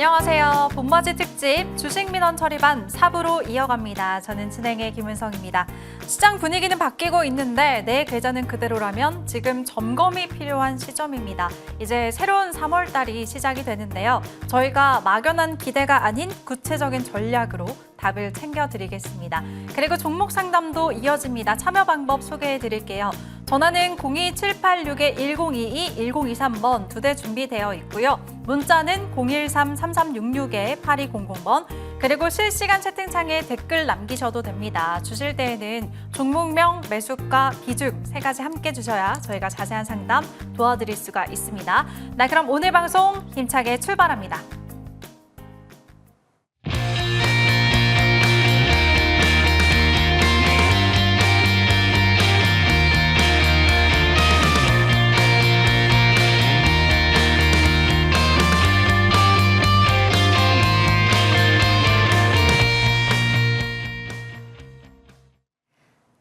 안녕하세요. 봄맞이 특집 주식민원 처리반 4부로 이어갑니다. 저는 진행의 김은성입니다. 시장 분위기는 바뀌고 있는데 내 계좌는 그대로라면 지금 점검이 필요한 시점입니다. 이제 새로운 3월 달이 시작이 되는데요. 저희가 막연한 기대가 아닌 구체적인 전략으로 답을 챙겨드리겠습니다. 그리고 종목 상담도 이어집니다. 참여 방법 소개해드릴게요. 전화는 02-786-1022, 1023번 2대 준비되어 있고요. 문자는 013-3366-8200번, 그리고 실시간 채팅창에 댓글 남기셔도 됩니다. 주실 때에는 종목명, 매수가, 기준 3가지 함께 주셔야 저희가 자세한 상담 도와드릴 수가 있습니다. 네, 그럼 오늘 방송 힘차게 출발합니다.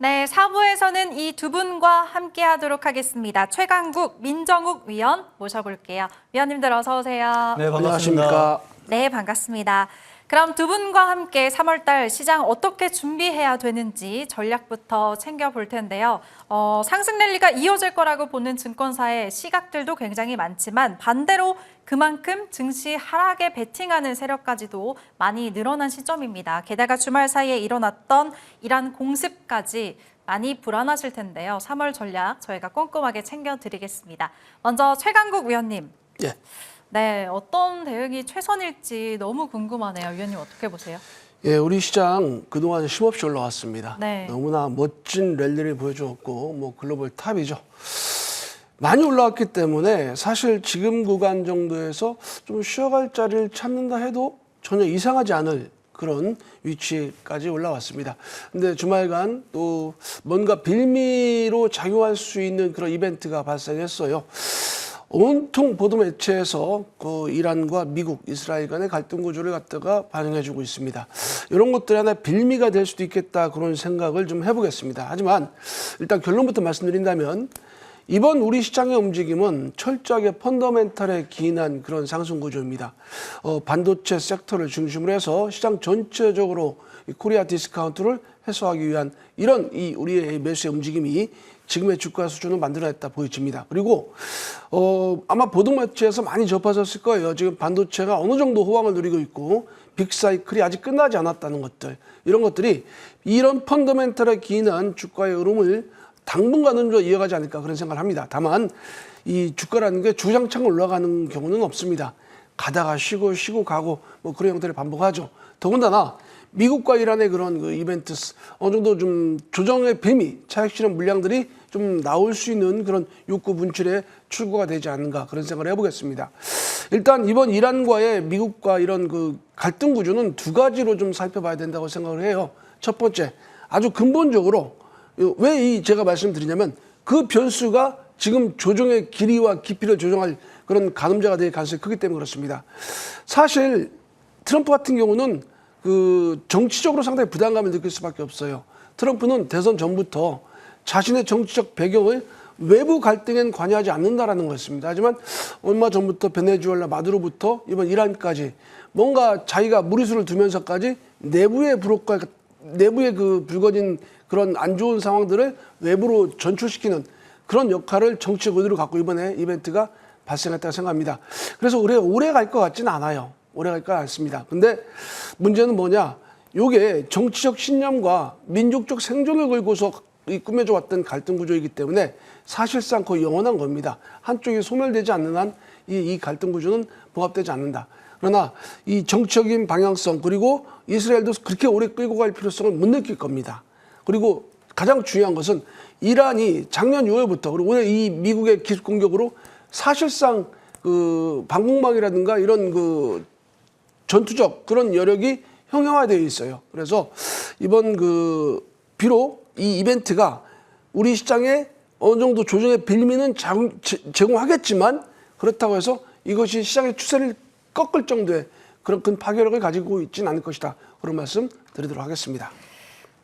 네, 4부에서는 이 두 분과 함께 하도록 하겠습니다. 최강국, 민정욱 위원 모셔볼게요. 위원님들 어서 오세요. 네, 반갑습니다. 네, 반갑습니다. 그럼 두 분과 함께 3월달 시장 어떻게 준비해야 되는지 전략부터 챙겨볼 텐데요. 상승 랠리가 이어질 거라고 보는 증권사의 시각들도 굉장히 많지만 반대로 그만큼 증시 하락에 베팅하는 세력까지도 많이 늘어난 시점입니다. 게다가 주말 사이에 일어났던 이란 공습까지 많이 불안하실 텐데요. 3월 전략 저희가 꼼꼼하게 챙겨드리겠습니다. 먼저 최강국 위원님. 예. 네, 어떤 대응이 최선일지 너무 궁금하네요. 위원님 어떻게 보세요? 예, 우리 시장 그동안 쉼없이 올라왔습니다. 네. 너무나 멋진 랠리를 보여주었고, 뭐 글로벌 탑이죠. 많이 올라왔기 때문에 사실 지금 구간 정도에서 좀 쉬어갈 자리를 찾는다 해도 전혀 이상하지 않을 그런 위치까지 올라왔습니다. 근데 주말간 또 뭔가 빌미로 작용할 수 있는 그런 이벤트가 발생했어요. 온통 보도 매체에서 그 이란과 미국, 이스라엘 간의 갈등 구조를 갖다가 반영해주고 있습니다. 이런 것들이 하나 빌미가 될 수도 있겠다 그런 생각을 좀 해보겠습니다. 하지만 일단 결론부터 말씀드린다면 이번 우리 시장의 움직임은 철저하게 펀더멘탈에 기인한 그런 상승 구조입니다. 반도체 섹터를 중심으로 해서 시장 전체적으로 이 코리아 디스카운트를 해소하기 위한 이런 우리의 매수의 움직임이 지금의 주가 수준을 만들어냈다 보여집니다. 그리고 아마 보도 매체에서 많이 접하셨을 거예요. 지금 반도체가 어느 정도 호황을 누리고 있고 빅사이클이 아직 끝나지 않았다는 것들, 이런 것들이 이런 펀더멘털에 기인한 주가의 흐름을 당분간은 좀 이어가지 않을까 그런 생각을 합니다. 다만 이 주가라는 게 주장창 올라가는 경우는 없습니다. 가다가 쉬고 가고 뭐 그런 형태를 반복하죠. 더군다나 미국과 이란의 그런 그 이벤트 어느 정도 좀 조정의 빌미, 차익 실현 물량들이 좀 나올 수 있는 그런 욕구 분출에 출구가 되지 않는가 그런 생각을 해보겠습니다. 일단 이번 이란과의 미국과 이런 그 갈등 구조는 두 가지로 좀 살펴봐야 된다고 생각을 해요. 첫 번째, 아주 근본적으로 왜 제가 말씀드리냐면 그 변수가 지금 조정의 길이와 깊이를 조정할 그런 가늠자가 될 가능성이 크기 때문에 그렇습니다. 사실 트럼프 같은 경우는 그 정치적으로 상당히 부담감을 느낄 수밖에 없어요. 트럼프는 대선 전부터 자신의 정치적 배경을 외부 갈등엔 관여하지 않는다라는 거였습니다. 하지만 얼마 전부터 베네수엘라 마두로부터 이번 이란까지 뭔가 자기가 무리수를 두면서까지 내부의 그 불거진 그런 안 좋은 상황들을 외부로 전출시키는 그런 역할을 정치적 의도로 갖고 이번에 이벤트가 발생했다고 생각합니다. 그래서 오래 갈 것 같지는 않아요. 오래 갈 것 같습니다. 근데 문제는 뭐냐? 이게 정치적 신념과 민족적 생존을 걸고서 꾸며져 왔던 갈등 구조이기 때문에 사실상 거의 영원한 겁니다. 한쪽이 소멸되지 않는 한 이 갈등 구조는 봉합되지 않는다. 그러나 이 정치적인 방향성 그리고 이스라엘도 그렇게 오래 끌고 갈 필요성을 못 느낄 겁니다. 그리고 가장 중요한 것은 이란이 작년 6월부터 그리고 오늘 이 미국의 기습 공격으로 사실상 그 방공망이라든가 이런 그 전투적 그런 여력이 형형화되어 있어요. 그래서 이번 비록 이 이벤트가 우리 시장에 어느 정도 조정의 빌미는 제공하겠지만 그렇다고 해서 이것이 시장의 추세를 꺾을 정도의 그런 큰 파괴력을 가지고 있지는 않을 것이다. 그런 말씀 드리도록 하겠습니다.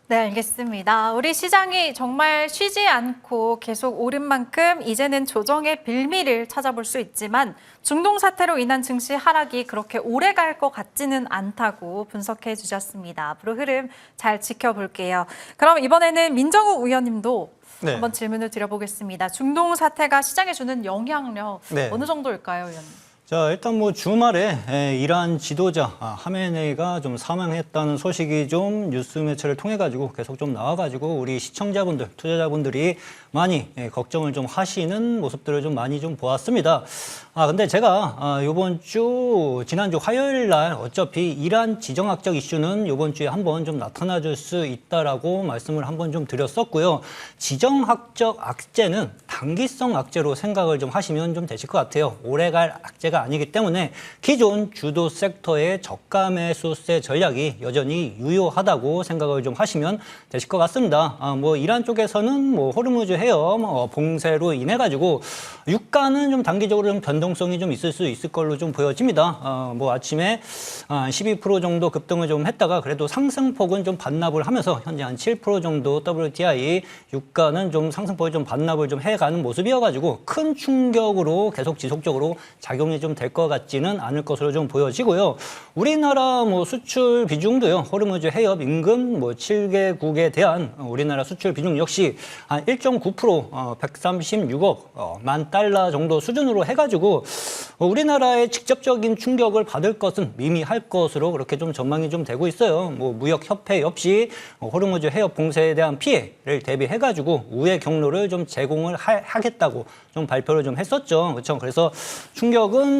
네, 알겠습니다. 우리 시장이 정말 쉬지 않고 계속 오른 만큼 이제는 조정의 빌미를 찾아볼 수 있지만 중동 사태로 인한 증시 하락이 그렇게 오래 갈 것 같지는 않다고 분석해 주셨습니다. 앞으로 흐름 잘 지켜볼게요. 그럼 이번에는 민정우 의원님도 네. 한번 질문을 드려보겠습니다. 중동 사태가 시장에 주는 영향력 네. 어느 정도일까요, 의원님? 자, 일단 뭐 주말에 이란 지도자 하메네이가 좀 사망했다는 소식이 좀 뉴스 매체를 통해 가지고 계속 좀 나와 가지고 우리 시청자분들, 투자자분들이 많이 걱정을 좀 하시는 모습들을 좀 많이 좀 보았습니다. 근데 제가 지난주 화요일 날 어차피 이란 지정학적 이슈는 이번 주에 한번 좀 나타나 줄 수 있다라고 말씀을 한번 좀 드렸었고요. 지정학적 악재는 단기성 악재로 생각을 좀 하시면 좀 되실 것 같아요. 오래갈 악재가 아니기 때문에 기존 주도 섹터의 저가 매수세 전략이 여전히 유효하다고 생각을 좀 하시면 되실 것 같습니다. 뭐 이란 쪽에서는 뭐 호르무즈 해협 봉쇄로 인해 가지고 유가는 좀 단기적으로 좀 변동성이 좀 있을 수 있을 걸로 좀 보여집니다. 뭐 아침에 12% 정도 급등을 좀 했다가 그래도 상승폭은 좀 반납을 하면서 현재 한 7% 정도 WTI 유가는 좀 상승폭을 좀 반납을 좀 해가는 모습이어가지고 큰 충격으로 계속 지속적으로 작용이 좀 될 것 같지는 않을 것으로 좀 보여지고요. 우리나라 뭐 수출 비중도요. 호르무즈 해협 인근 뭐 7개국에 대한 우리나라 수출 비중 역시 한 1.9% 136억 만 달러 정도 수준으로 해가지고 우리나라의 직접적인 충격을 받을 것은 미미할 것으로 그렇게 좀 전망이 좀 되고 있어요. 뭐 무역협회 역시 호르무즈 해협 봉쇄에 대한 피해를 대비해가지고 우회 경로를 좀 제공을 하겠다고 좀 발표를 좀 했었죠. 그렇죠. 그래서 충격은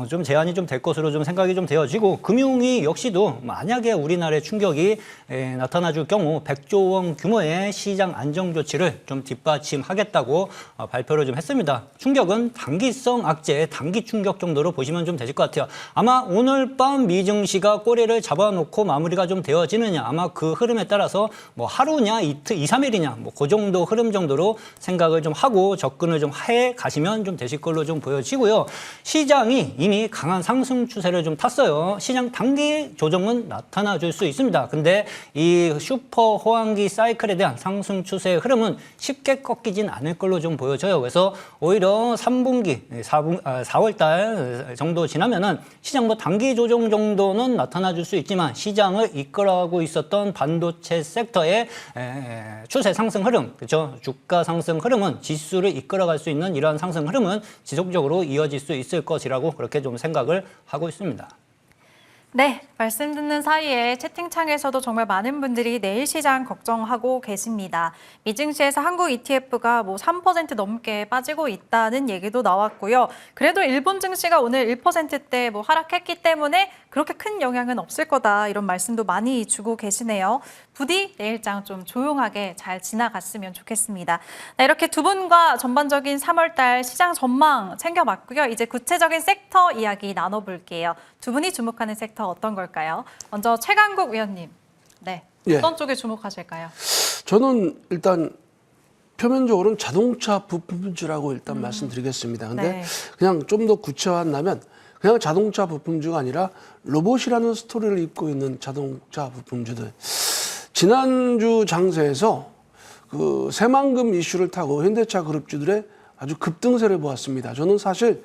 좀 제한이 좀 될 것으로 좀 생각이 좀 되어지고 금융위 역시도 만약에 우리나라의 충격이 나타나줄 경우 100조 원 규모의 시장 안정 조치를 좀 뒷받침하겠다고 발표를 좀 했습니다. 충격은 단기성 악재, 단기 충격 정도로 보시면 좀 되실 것 같아요. 아마 오늘 밤 미증시가 꼬리를 잡아놓고 마무리가 좀 되어지느냐, 아마 그 흐름에 따라서 뭐 하루냐, 이틀, 2, 3일이냐, 뭐 그 정도 흐름 정도로 생각을 좀 하고 접근을 좀 해 가시면 좀 되실 걸로 좀 보여지고요. 시장이 이미 강한 상승 추세를 좀 탔어요. 시장 단기 조정은 나타나 줄 수 있습니다. 근데 이 슈퍼 호황기 사이클에 대한 상승 추세의 흐름은 쉽게 꺾이진 않을 걸로 좀 보여져요. 그래서 오히려 3분기, 4월 달 정도 지나면은 시장 뭐 단기 조정 정도는 나타나 줄 수 있지만 시장을 이끌어가고 있었던 반도체 섹터의 추세 상승 흐름, 그렇죠? 주가 상승 흐름은 지수를 이끌어갈 수 있는 이러한 상승 흐름은 지속적으로 이어질 수 있을 것이라고 그렇게 좀 생각을 하고 있습니다. 네, 말씀 듣는 사이에 채팅창에서도 정말 많은 분들이 내일 시장 걱정하고 계십니다. 미증시에서 한국 ETF가 뭐 3% 넘게 빠지고 있다는 얘기도 나왔고요. 그래도 일본 증시가 오늘 1%대 뭐 하락했기 때문에 그렇게 큰 영향은 없을 거다 이런 말씀도 많이 주고 계시네요. 부디 내일장 좀 조용하게 잘 지나갔으면 좋겠습니다. 네, 이렇게 두 분과 전반적인 3월달 시장 전망 챙겨봤고요. 이제 구체적인 섹터 이야기 나눠볼게요. 두 분이 주목하는 섹터 어떤 걸까요? 먼저 최강국 위원님, 네, 어떤 쪽에 주목하실까요? 저는 일단 표면적으로는 자동차 부품주라고 일단 말씀드리겠습니다. 근데 네. 그냥 좀 더 구체화한다면 그냥 자동차 부품주가 아니라 로봇이라는 스토리를 입고 있는 자동차 부품주들. 지난주 장세에서 그 새만금 이슈를 타고 현대차 그룹주들의 아주 급등세를 보았습니다. 저는 사실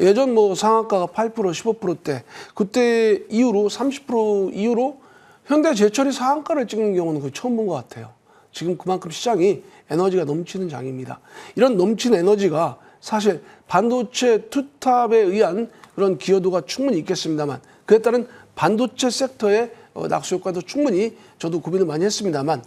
예전 뭐 상한가가 8%, 15%대 그때 이후로 30% 이후로 현대제철이 상한가를 찍는 경우는 거의 처음 본 것 같아요. 지금 그만큼 시장이 에너지가 넘치는 장입니다. 이런 넘치는 에너지가 사실 반도체 투탑에 의한 그런 기여도가 충분히 있겠습니다만 그에 따른 반도체 섹터의 낙수 효과도 충분히 저도 고민을 많이 했습니다만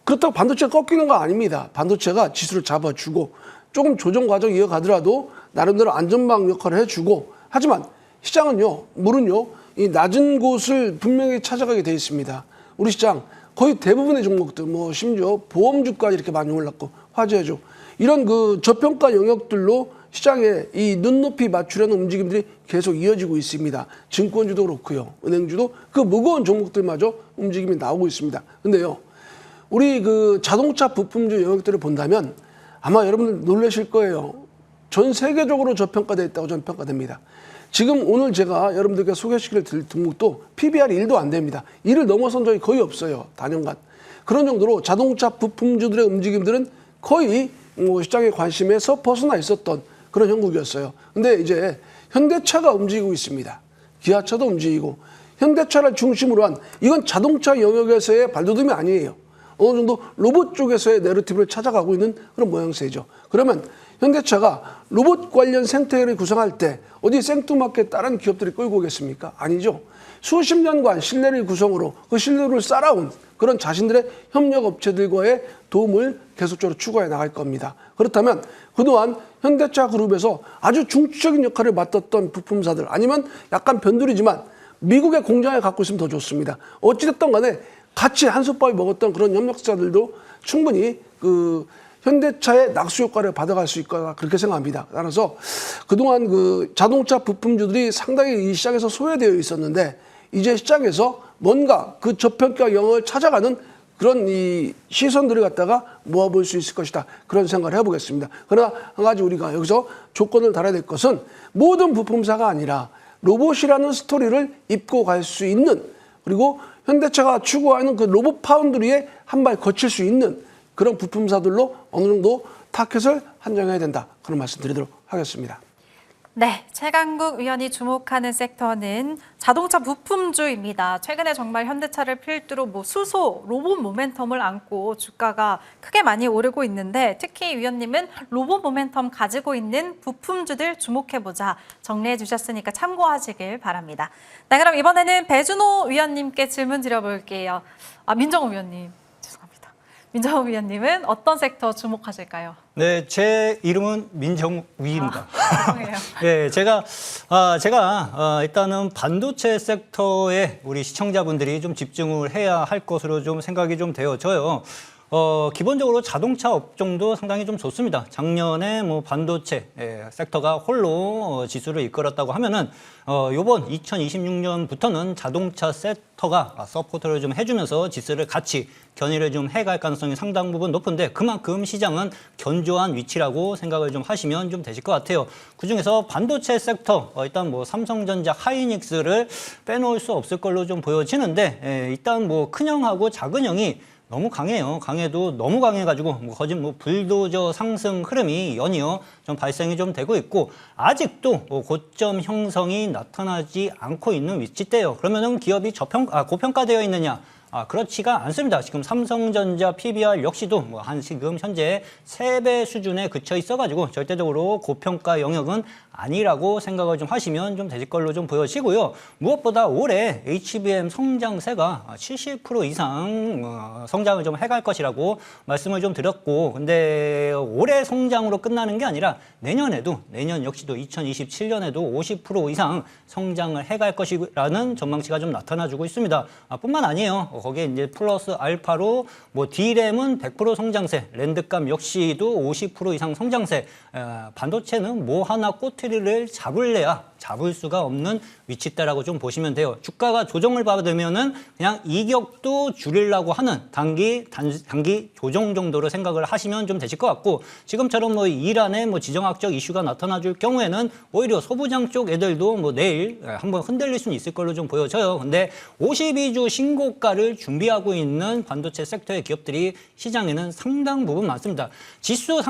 그렇다고 반도체가 꺾이는 거 아닙니다. 반도체가 지수를 잡아주고 조금 조정 과정 이어가더라도 나름대로 안전망 역할을 해주고 하지만 시장은요, 물은요, 이 낮은 곳을 분명히 찾아가게 돼 있습니다. 우리 시장 거의 대부분의 종목들, 뭐 심지어 보험주까지 이렇게 많이 올랐고 화재주 이런 그 저평가 영역들로 시장에 이 눈높이 맞추려는 움직임들이 계속 이어지고 있습니다. 증권주도 그렇고요, 은행주도 그 무거운 종목들마저 움직임이 나오고 있습니다. 근데요, 우리 그 자동차 부품주 영역들을 본다면 아마 여러분들 놀라실 거예요. 전 세계적으로 저평가되어 있다고 저는 평가됩니다. 지금 오늘 제가 여러분들께 소개시킬 등목도 PBR이 1도 안 됩니다. 1을 넘어선 적이 거의 없어요. 단연간. 그런 정도로 자동차 부품주들의 움직임들은 거의 시장의 관심에서 벗어나 있었던 그런 형국이었어요. 근데 이제 현대차가 움직이고 있습니다. 기아차도 움직이고 현대차를 중심으로 한 이건 자동차 영역에서의 발돋움이 아니에요. 어느 정도 로봇 쪽에서의 내러티브를 찾아가고 있는 그런 모양새죠. 그러면 현대차가 로봇 관련 생태계를 구성할 때 어디 생뚱맞게 다른 기업들이 끌고 오겠습니까? 아니죠. 수십 년간 신뢰를 구성으로 그 신뢰를 쌓아온 그런 자신들의 협력 업체들과의 도움을 계속적으로 추구해 나갈 겁니다. 그렇다면 그동안 현대차 그룹에서 아주 중추적인 역할을 맡았던 부품사들 아니면 약간 변두리지만 미국의 공장에 갖고 있으면 더 좋습니다. 어찌됐든 간에 같이 한솥밥을 먹었던 그런 협력사들도 충분히 그 현대차의 낙수 효과를 받아갈 수 있거나 그렇게 생각합니다. 따라서 그동안 그 자동차 부품주들이 상당히 이 시장에서 소외되어 있었는데 이제 시장에서 뭔가 그 저평가 영역을 찾아가는 그런 이 시선들을 갖다가 모아볼 수 있을 것이다. 그런 생각을 해보겠습니다. 그러나 한 가지 우리가 여기서 조건을 달아야 될 것은 모든 부품사가 아니라 로봇이라는 스토리를 입고 갈 수 있는 그리고 현대차가 추구하는 그 로봇 파운드리에 한 발 거칠 수 있는 그런 부품사들로 어느 정도 타켓을 한정해야 된다. 그런 말씀 드리도록 하겠습니다. 네, 최강국 위원이 주목하는 섹터는 자동차 부품주입니다. 최근에 정말 현대차를 필두로 수소, 로봇 모멘텀을 안고 주가가 크게 많이 오르고 있는데 특히 위원님은 로봇 모멘텀 가지고 있는 부품주들 주목해보자 정리해 주셨으니까 참고하시길 바랍니다. 네, 그럼 이번에는 배준호 위원님께 질문 드려볼게요. 민정우 위원님. 민정우 위원님은 어떤 섹터 주목하실까요? 네, 제 이름은 민정우입니다. 죄송해요. 예, 제가 일단은 반도체 섹터에 우리 시청자분들이 좀 집중을 해야 할 것으로 좀 생각이 좀 되어져요. 기본적으로 자동차 업종도 상당히 좀 좋습니다. 작년에 뭐 반도체 섹터가 홀로 지수를 이끌었다고 하면은 요번 2026년부터는 자동차 섹터가 서포트를 좀 해주면서 지수를 같이 견인을 좀 해갈 가능성이 상당 부분 높은데 그만큼 시장은 견조한 위치라고 생각을 좀 하시면 좀 되실 것 같아요. 그중에서 반도체 섹터 일단 뭐 삼성전자, 하이닉스를 빼놓을 수 없을 걸로 좀 보여지는데 일단 뭐 큰형하고 작은형이 너무 강해요. 강해도 너무 강해가지고 거진 불도저 상승 흐름이 연이어 좀 발생이 좀 되고 있고 아직도 고점 형성이 나타나지 않고 있는 위치대요. 그러면은 기업이 고평가되어 있느냐? 그렇지가 않습니다. 지금 삼성전자 PBR 역시도 지금 현재 3배 수준에 그쳐 있어가지고 절대적으로 고평가 영역은 아니라고 생각을 좀 하시면 좀 되실 걸로 좀 보여지고요. 무엇보다 올해 HBM 성장세가 70% 이상 성장을 좀 해갈 것이라고 말씀을 좀 드렸고, 근데 올해 성장으로 끝나는 게 아니라 내년 역시도 2027년에도 50% 이상 성장을 해갈 것이라는 전망치가 좀 나타나주고 있습니다. 뿐만 아니에요. 거기에 이제 플러스 알파로 D램은 100% 성장세, 랜드값 역시도 50% 이상 성장세. 반도체는 뭐 하나 꼬투리를 잡을래야 잡을 수가 없는 위치대라고 좀 보시면 돼요. 주가가 조정을 받으면은 그냥 이격도 줄이려고 하는 단기 조정 정도로 생각을 하시면 좀 되실 것 같고, 지금처럼 이란의 지정학적 이슈가 나타나줄 경우에는 오히려 소부장 쪽 애들도 내일 한번 흔들릴 수는 있을 걸로 좀 보여져요. 근데 52주 신고가를 준비하고 있는 반도체 섹터의 기업들이 시장에는 상당 부분 많습니다. 지수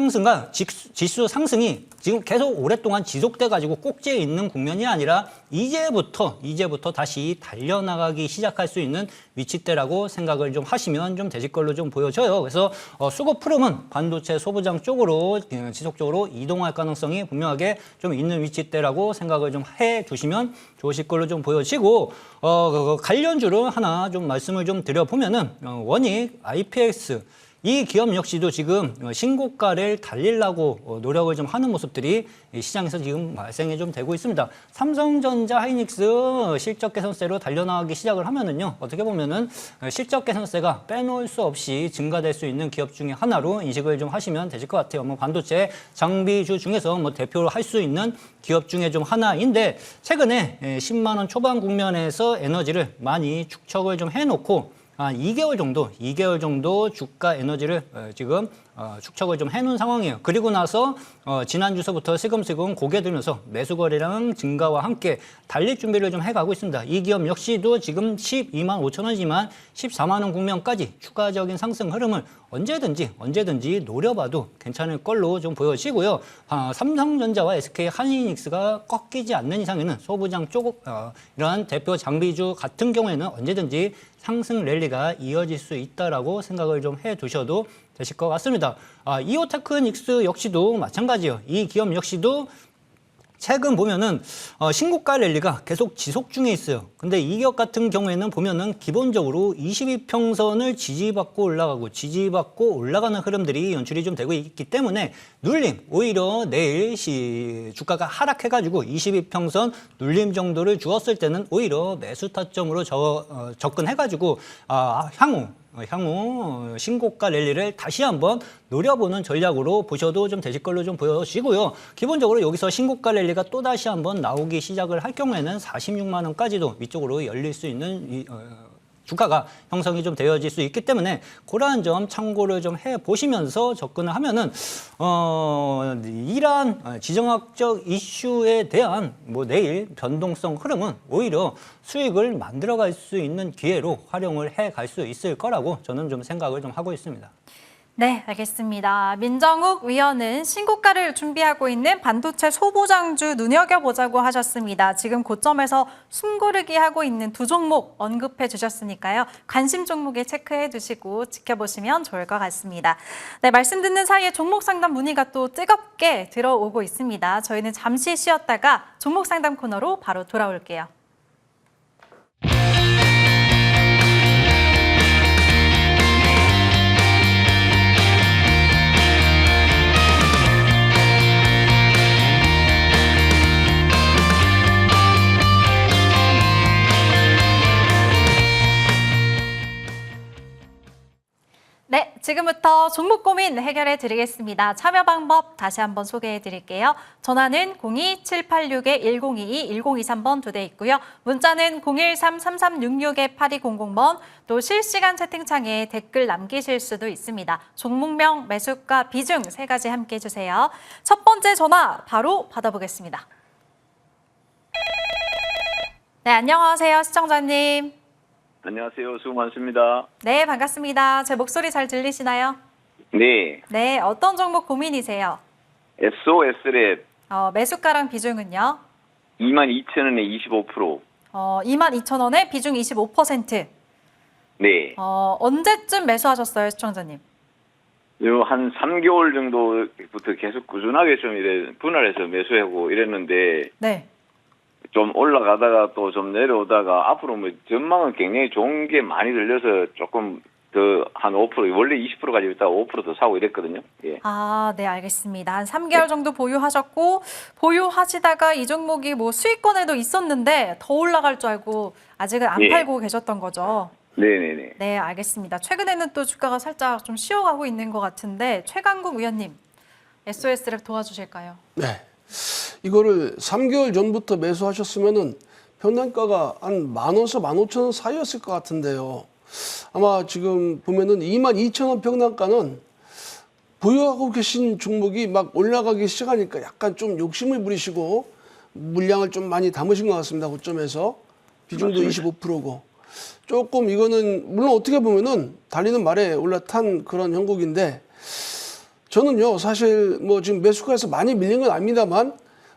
상승이 지금 계속 오랫동안 지속돼 가지고 꼭지에 있는 국면이 아니라 이제부터 다시 달려나가기 시작할 수 있는 위치대라고 생각을 좀 하시면 좀 되실 걸로 좀 보여져요. 그래서 수급 흐름은 반도체 소부장 쪽으로 지속적으로 이동할 가능성이 분명하게 좀 있는 위치대라고 생각을 좀 해 주시면 좋으실 걸로 좀 보여지고, 관련주를 하나 좀 말씀을 좀 드려보면은 원익, IPX 이 기업 역시도 지금 신고가를 달리려고 노력을 좀 하는 모습들이 시장에서 지금 발생이 좀 되고 있습니다. 삼성전자, 하이닉스 실적 개선세로 달려나가기 시작을 하면은요, 어떻게 보면은 실적 개선세가 빼놓을 수 없이 증가될 수 있는 기업 중에 하나로 인식을 좀 하시면 되실 것 같아요. 반도체 장비주 중에서 대표를 할 수 있는 기업 중에 좀 하나인데, 최근에 10만 원 초반 국면에서 에너지를 많이 축적을 좀 해놓고 2개월 정도 주가 에너지를 지금 축적을 좀 해놓은 상황이에요. 그리고 나서 지난주서부터 슬금슬금 고개 들면서 매수 거래량 증가와 함께 달릴 준비를 좀 해가고 있습니다. 이 기업 역시도 지금 12만 5천 원이지만 14만 원 국면까지 추가적인 상승 흐름을 언제든지 노려봐도 괜찮을 걸로 좀 보여지고요. 삼성전자와 SK 하이닉스가 꺾이지 않는 이상에는 소부장 쪽 이런 대표 장비주 같은 경우에는 언제든지 상승 랠리가 이어질 수 있다라고 생각을 좀 해두셔도 되실 것 같습니다. 이오테크닉스 역시도 마찬가지예요. 이 기업 역시도 최근 보면은 신고가 랠리가 계속 지속 중에 있어요. 근데 이 기업 같은 경우에는 보면은 기본적으로 22평선을 지지받고 올라가는 흐름들이 연출이 좀 되고 있기 때문에 눌림, 오히려 내일 주가가 하락해가지고 22평선 눌림 정도를 주었을 때는 오히려 매수 타점으로 접근해가지고 향후 신고가 랠리를 다시 한번 노려보는 전략으로 보셔도 좀 되실 걸로 좀 보여지고요. 기본적으로 여기서 신고가 랠리가 또 다시 한번 나오기 시작을 할 경우에는 46만 원까지도 위쪽으로 열릴 수 있는 주가가 형성이 좀 되어질 수 있기 때문에 그러한 점 참고를 좀 해보시면서 접근을 하면은 이러한 지정학적 이슈에 대한 내일 변동성 흐름은 오히려 수익을 만들어갈 수 있는 기회로 활용을 해갈 수 있을 거라고 저는 좀 생각을 좀 하고 있습니다. 네, 알겠습니다. 민정욱 위원은 신고가를 준비하고 있는 반도체 소부장주 눈여겨보자고 하셨습니다. 지금 고점에서 숨고르기 하고 있는 두 종목 언급해 주셨으니까요. 관심 종목에 체크해 두시고 지켜보시면 좋을 것 같습니다. 네, 말씀 듣는 사이에 종목 상담 문의가 또 뜨겁게 들어오고 있습니다. 저희는 잠시 쉬었다가 종목 상담 코너로 바로 돌아올게요. 네, 지금부터 종목 고민 해결해 드리겠습니다. 참여 방법 다시 한번 소개해 드릴게요. 전화는 02786-1022, 1023번 두 대 있고요. 문자는 013-3366-8200번, 또 실시간 채팅창에 댓글 남기실 수도 있습니다. 종목명, 매수가, 비중 세 가지 함께 해주세요. 첫 번째 전화 바로 받아보겠습니다. 네, 안녕하세요, 시청자님. 안녕하세요. 수고 많습니다. 네, 반갑습니다. 제 목소리 잘 들리시나요? 네. 네, 어떤 종목 고민이세요? SOS랩 매수가랑 비중은요? 22,000원에 25%. 22,000원에 비중 25%. 네. 언제쯤 매수하셨어요, 시청자님? 요 한 3개월 정도부터 계속 꾸준하게 좀 분할해서 매수하고 이랬는데 네. 좀 올라가다가 또 좀 내려오다가 앞으로 전망은 굉장히 좋은 게 많이 들려서 조금 더 한 5%, 원래 20% 가지고 있다가 5% 더 사고 이랬거든요. 예. 네, 알겠습니다. 한 3개월 정도 보유하셨고, 보유하시다가 이 종목이 수익권에도 있었는데 더 올라갈 줄 알고 아직은 안 팔고 계셨던 거죠? 네네네. 네, 알겠습니다. 최근에는 또 주가가 살짝 좀 쉬어가고 있는 것 같은데, 최강국 위원님, SOS를 도와주실까요? 네. 이거를 3개월 전부터 매수하셨으면은 평단가가 한 10,000원에서 15,000원 사이였을 것 같은데요. 아마 지금 보면은 22,000원 평단가는 보유하고 계신 종목이 막 올라가기 시작하니까 약간 좀 욕심을 부리시고 물량을 좀 많이 담으신 것 같습니다. 고점에서. 비중도 25%고. 조금 이거는 물론 어떻게 보면은 달리는 말에 올라탄 그런 형국인데 저는요 사실 지금 매수가에서 많이 밀린 건 아닙니다만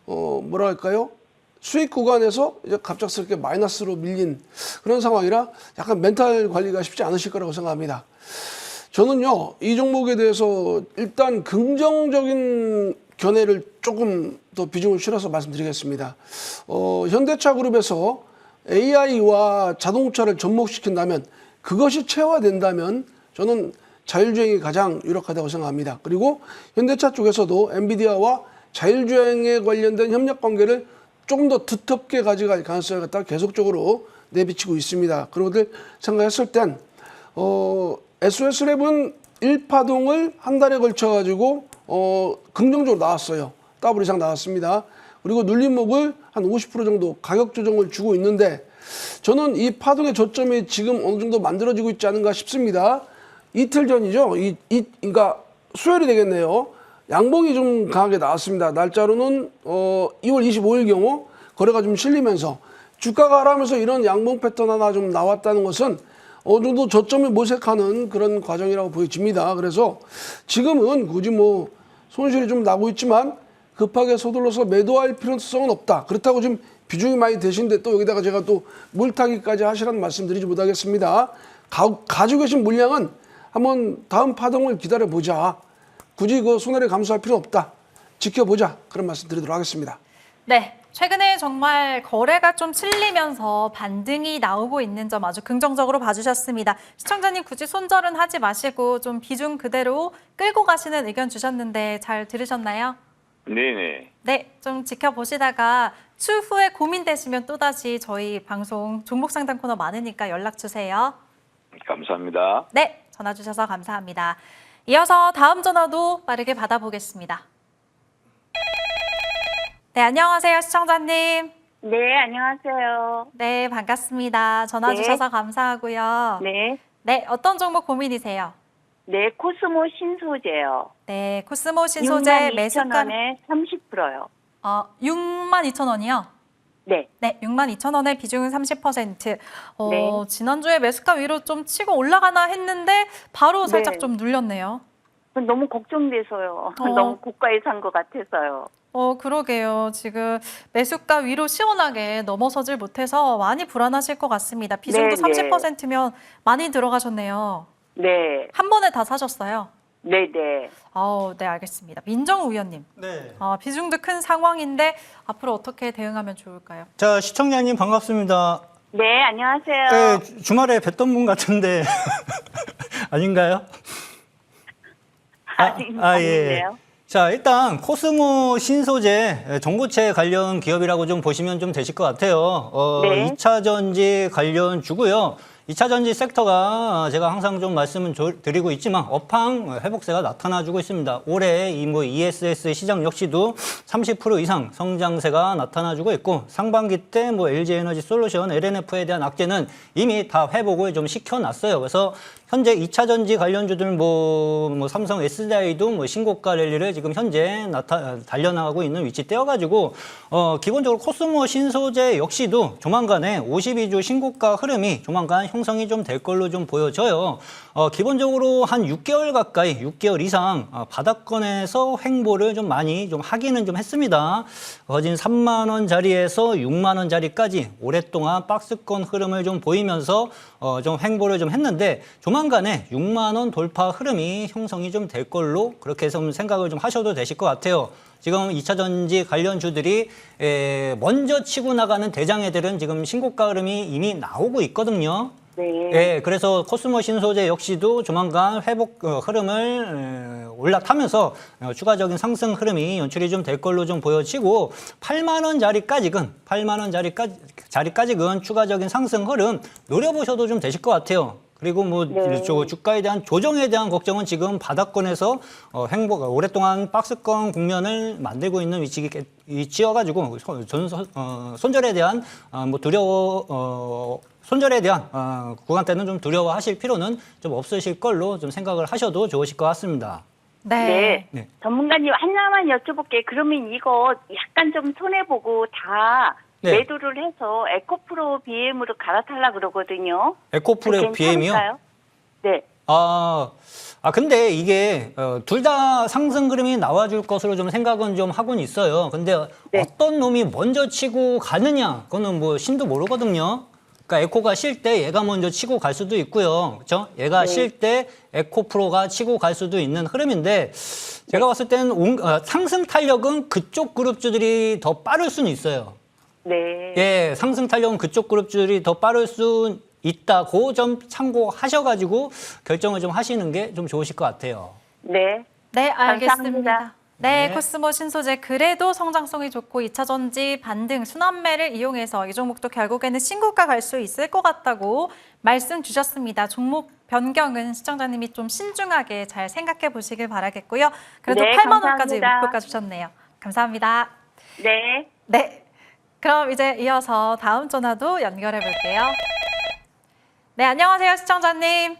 뭐랄까요 수익 구간에서 이제 갑작스럽게 마이너스로 밀린 그런 상황이라 약간 멘탈 관리가 쉽지 않으실 거라고 생각합니다. 저는요 이 종목에 대해서 일단 긍정적인 견해를 조금 더 비중을 실어서 말씀드리겠습니다. 현대차 그룹에서 AI와 자동차를 접목시킨다면 그것이 체화된다면 저는 자율주행이 가장 유력하다고 생각합니다. 그리고 현대차 쪽에서도 엔비디아와 자율주행에 관련된 협력 관계를 조금 더 두텁게 가져갈 가능성을 갖다 계속적으로 내비치고 있습니다. 그런 것들 생각했을 땐 SOS랩은 1파동을 한 달에 걸쳐 가지고 긍정적으로 나왔어요. 더블 이상 나왔습니다. 그리고 눌림목을 한 50% 정도 가격 조정을 주고 있는데 저는 이 파동의 저점이 지금 어느 정도 만들어지고 있지 않은가 싶습니다. 이틀 전이죠. 그러니까 수요일이 되겠네요. 양봉이 좀 강하게 나왔습니다. 날짜로는 2월 25일 경우 거래가 좀 실리면서 주가가 하락하면서 이런 양봉 패턴 하나 좀 나왔다는 것은 어느 정도 저점을 모색하는 그런 과정이라고 보여집니다. 그래서 지금은 굳이 뭐 손실이 좀 나고 있지만 급하게 서둘러서 매도할 필요성은 없다. 그렇다고 지금 비중이 많이 되신데 또 여기다가 제가 또 물타기까지 하시라는 말씀 드리지 못하겠습니다. 가지고 계신 물량은 한번 다음 파동을 기다려보자. 굳이 그 손해를 감수할 필요 없다. 지켜보자. 그런 말씀 드리도록 하겠습니다. 네, 최근에 정말 거래가 좀 실리면서 반등이 나오고 있는 점 아주 긍정적으로 봐주셨습니다. 시청자님 굳이 손절은 하지 마시고 좀 비중 그대로 끌고 가시는 의견 주셨는데 잘 들으셨나요? 네네. 네, 좀 지켜보시다가 추후에 고민되시면 또다시 저희 방송 종목 상담 코너 많으니까 연락 주세요. 감사합니다. 네, 전화 주셔서 감사합니다. 이어서 다음 전화도 빠르게 받아보겠습니다. 네, 안녕하세요, 시청자님. 네, 안녕하세요. 네, 반갑습니다. 전화 네. 주셔서 감사하고요. 네. 네, 어떤 종목 고민이세요? 네, 코스모 신소재요. 네, 코스모 신소재 매수가 62,000원에 30%요. 62,000원이요? 네. 네, 62,000원의 비중은 30%. 네. 지난주에 매수가 위로 좀 치고 올라가나 했는데 바로 살짝 네. 좀 눌렸네요. 너무 걱정돼서요. 어. 너무 고가에 산 것 같아서요. 그러게요. 지금 매수가 위로 시원하게 넘어서질 못해서 많이 불안하실 것 같습니다. 비중도 네, 30%면 많이 들어가셨네요. 네. 한 번에 다 사셨어요? 네, 네. 네, 알겠습니다. 민정우 의원님. 네. 비중도 큰 상황인데 앞으로 어떻게 대응하면 좋을까요? 자, 시청자님 반갑습니다. 네, 안녕하세요. 네, 주말에 뵀던 분 같은데 아닌가요? 아닌데요. 자, 일단 코스모 신소재 정보체 관련 기업이라고 좀 보시면 좀 되실 것 같아요. 네. 2차 전지 관련 주고요. 2차 전지 섹터가 제가 항상 좀 말씀을 드리고 있지만 업황 회복세가 나타나주고 있습니다. 올해 이 ESS 시장 역시도 30% 이상 성장세가 나타나주고 있고 상반기 때 LG에너지 솔루션, LNF에 대한 악재는 이미 다 회복을 좀 시켜놨어요. 그래서 현재 2차 전지 관련주들 삼성 SDI도 신고가 랠리를 지금 현재 달려나가고 있는 위치 떼어가지고 기본적으로 코스모 신소재 역시도 조만간에 52주 신고가 흐름이 조만간 형성이 좀 될 걸로 좀 보여져요. 기본적으로 한 6개월 가까이, 6개월 이상 바닥권에서 횡보를 좀 많이 좀 하기는 좀 했습니다. 거진 3만 원짜리에서 6만 원짜리까지 오랫동안 박스권 흐름을 좀 보이면서 좀 횡보를 좀 했는데 조만간에 6만 원 돌파 흐름이 형성이 좀 될 걸로 그렇게 좀 생각을 좀 하셔도 되실 것 같아요. 지금 2차 전지 관련주들이 먼저 치고 나가는 대장애들은 지금 신고가 흐름이 이미 나오고 있거든요. 네. 그래서 코스모 신소재 역시도 조만간 회복 흐름을 올라타면서 추가적인 상승 흐름이 연출이 좀 될 걸로 좀 보여지고 8만 원짜리까지는 추가적인 상승 흐름 노려보셔도 좀 되실 것 같아요. 그리고 네. 주가에 대한 조정에 대한 걱정은 지금 바닥권에서 횡보가 오랫동안 박스권 국면을 만들고 있는 위치여가지고 손절에 대한 손절에 대한 구간대는 좀 두려워하실 필요는 좀 없으실 걸로 좀 생각을 하셔도 좋으실 것 같습니다. 네. 네. 전문가님 하나만 여쭤볼게요. 그러면 이거 약간 좀 손해보고 다 네. 매도를 해서 에코프로 BM으로 갈아타려고 그러거든요. 에코프로 BM이요? 괜찮을까요? 네. 근데 이게 둘 다 상승 그림이 나와줄 것으로 좀 생각은 좀 하고는 있어요. 근데 네. 어떤 놈이 먼저 치고 가느냐, 그거는 신도 모르거든요. 그러니까 에코가 쉴 때 얘가 먼저 치고 갈 수도 있고요. 그렇죠? 얘가 네. 쉴 때 에코프로가 치고 갈 수도 있는 흐름인데 제가 봤을 때는 상승 탄력은 그쪽 그룹주들이 더 빠를 수는 있어요. 네. 상승 탄력은 그쪽 그룹주들이 더 빠를 수 있다고 좀 참고하셔가지고 결정을 좀 하시는 게 좀 좋으실 것 같아요. 네. 네, 알겠습니다. 감사합니다. 네, 네. 코스모 신소재 그래도 성장성이 좋고 2차 전지 반등 순환매를 이용해서 이 종목도 결국에는 신고가 갈 수 있을 것 같다고 말씀 주셨습니다. 종목 변경은 시청자님이 좀 신중하게 잘 생각해 보시길 바라겠고요. 그래도 네, 8만 원까지 감사합니다. 목표가 주셨네요. 감사합니다. 네. 네, 그럼 이제 이어서 다음 전화도 연결해 볼게요. 네, 안녕하세요, 시청자님.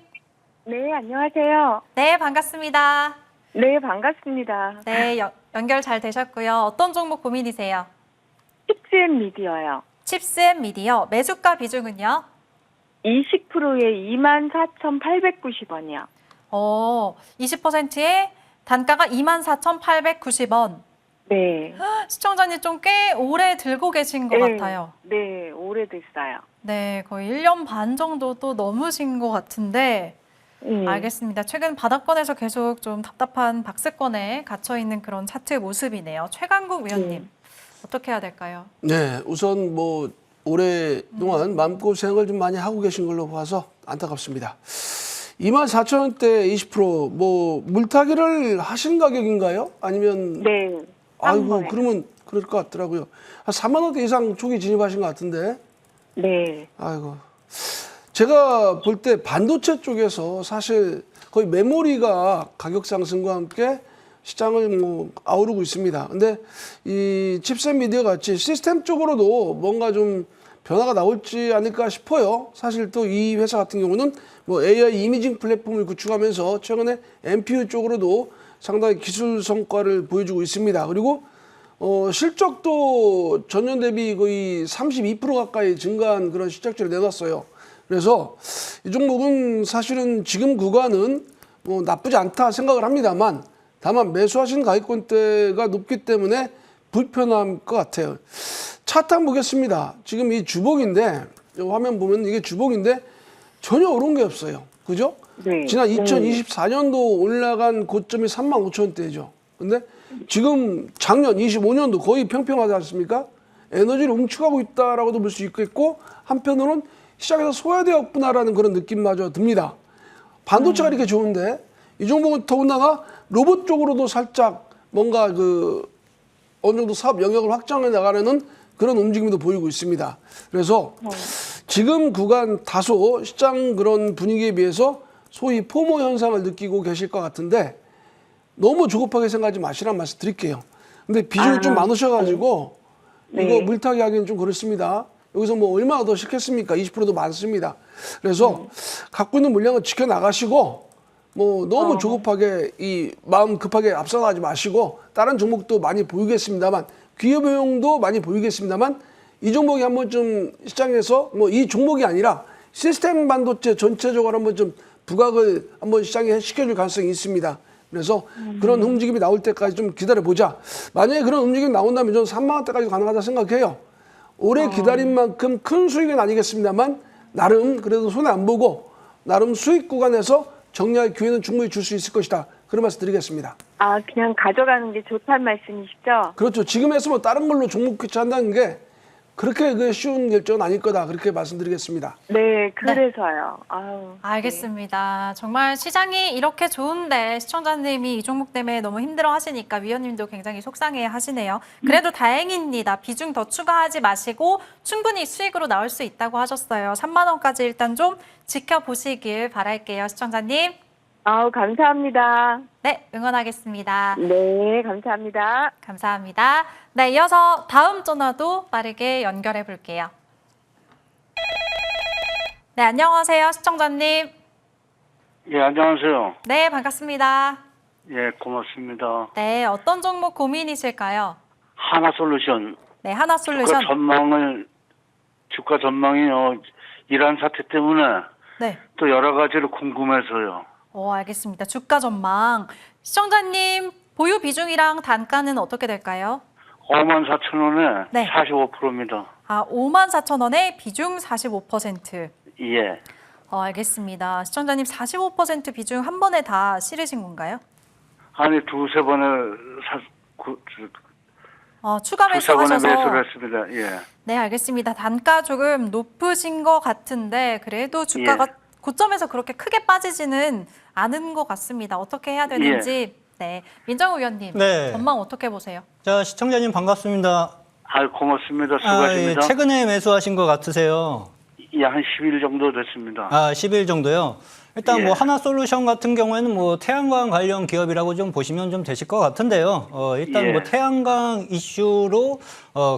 네, 안녕하세요. 네, 반갑습니다. 네, 반갑습니다. 네, 연결 잘 되셨고요. 어떤 종목 고민이세요? 칩스앤 미디어요. 칩스 앤 미디어 매수가 비중은요? 20%에 24,890원이요. 20%의 단가가 24,890원. 네. 시청자님 좀 꽤 오래 들고 계신 것 같아요. 네, 오래됐어요. 네, 거의 1년 반 정도 또 넘으신 것 같은데 알겠습니다. 최근 바닥권에서 계속 좀 답답한 박스권에 갇혀 있는 그런 차트 모습이네요. 최강국 위원님, 어떻게 해야 될까요? 네, 우선 뭐 오랫동안 마음고생을 좀 많이 하고 계신 걸로 봐서 안타깝습니다. 24,000원대 20%뭐 물타기를 하신 가격인가요? 아니면 네. 아이고 그러면 그럴 것 같더라고요. 한 4만 원대 이상 초기 진입하신 것 같은데. 네. 아이고. 제가 볼 때 반도체 쪽에서 사실 거의 메모리가 가격 상승과 함께 시장을 뭐 아우르고 있습니다. 근데 이 칩셋 미디어 같이 시스템 쪽으로도 뭔가 좀 변화가 나올지 않을까 싶어요. 사실 또 이 회사 같은 경우는 뭐 AI 이미징 플랫폼을 구축하면서 최근에 NPU 쪽으로도 상당히 기술 성과를 보여주고 있습니다. 그리고 실적도 전년 대비 거의 32% 가까이 증가한 그런 실적치를 내놨어요. 그래서 이 종목은 사실은 지금 구간은 뭐 나쁘지 않다 생각을 합니다만 다만 매수하신 가격권대가 높기 때문에 불편할 것 같아요. 차트 한번 보겠습니다. 지금 이 주봉인데 이 화면 보면 이게 주봉인데 전혀 오른 게 없어요. 그죠? 네. 지난 2024년도 올라간 고점이 35,000원대죠. 근데 지금 작년 25년도 거의 평평하지 않습니까? 에너지를 웅축하고 있다라고도 볼 수 있겠고 한편으로는 시장에서 소화되었구나라는 그런 느낌마저 듭니다. 반도체가 이렇게 좋은데 이 종목은 더군다나 로봇 쪽으로도 살짝 뭔가 어느 정도 사업 영역을 확장해 나가려는 그런 움직임도 보이고 있습니다. 그래서 지금 구간 다소 시장 그런 분위기에 비해서 소위 포모 현상을 느끼고 계실 것 같은데 너무 조급하게 생각하지 마시라는 말씀 드릴게요. 근데 비중이 좀 많으셔가지고 이거 물타기 하기는 좀 그렇습니다. 여기서 뭐 얼마나 더 싫겠습니까? 20%도 많습니다. 그래서 갖고 있는 물량을 지켜나가시고 뭐 너무 조급하게 이 마음 급하게 앞서나가지 마시고 다른 종목도 많이 보이겠습니다만 기업용도 많이 보이겠습니다만 이 종목이 한번 좀 시장에서 뭐 이 종목이 아니라 시스템 반도체 전체적으로 한번 좀 부각을 한번 시장에 시켜줄 가능성이 있습니다. 그래서 그런 움직임이 나올 때까지 좀 기다려보자. 만약에 그런 움직임이 나온다면 저는 3만 원대까지 가능하다 생각해요. 오래 기다린 만큼 큰 수익은 아니겠습니다만 나름 그래도 손해 안 보고 나름 수익 구간에서 정리할 기회는 충분히 줄 수 있을 것이다. 그런 말씀 드리겠습니다. 아, 그냥 가져가는 게 좋다는 말씀이시죠? 그렇죠. 지금에서 뭐 다른 걸로 종목 교체한다는 게 그렇게 쉬운 결정은 아닐 거다. 그렇게 말씀드리겠습니다. 네, 그래서요. 아유. 알겠습니다. 정말 시장이 이렇게 좋은데 시청자님이 이 종목 때문에 너무 힘들어 하시니까 위원님도 굉장히 속상해 하시네요. 그래도 다행입니다. 비중 더 추가하지 마시고 충분히 수익으로 나올 수 있다고 하셨어요. 3만 원까지 일단 좀 지켜보시길 바랄게요. 시청자님. 아우, 감사합니다. 네, 응원하겠습니다. 네, 감사합니다. 감사합니다. 네, 이어서 다음 전화도 빠르게 연결해 볼게요. 네, 안녕하세요. 시청자님. 예, 안녕하세요. 네, 반갑습니다. 예, 고맙습니다. 네, 어떤 종목 고민이실까요? 하나솔루션. 네, 하나솔루션. 주가 전망이요. 이란 사태 때문에 네. 또 여러 가지로 궁금해서요. 알겠습니다. 주가 전망. 시청자님, 보유 비중이랑 단가는 어떻게 될까요? 54,000원에 네. 45%입니다. 54,000원에 비중 45%. 예. 알겠습니다. 시청자님 45% 비중 한 번에 다 실으신 건가요? 아니, 두세 번에 추가 두세 번에 매수하셔서. 매수를 했습니다. 예. 네, 알겠습니다. 단가 조금 높으신 것 같은데 그래도 주가가 고점에서 그렇게 크게 빠지지는 않은 것 같습니다. 어떻게 해야 되는지. 네, 민정우 의원님. 네. 전망 어떻게 보세요? 자, 시청자님 반갑습니다. 고맙습니다. 수고하십니다. 예, 최근에 매수하신 것 같으세요? 예, 한 10일 정도 됐습니다. 10일 정도요. 일단 예. 뭐 하나솔루션 같은 경우에는 뭐 태양광 관련 기업이라고 좀 보시면 좀 되실 것 같은데요. 일단 예. 뭐 태양광 이슈로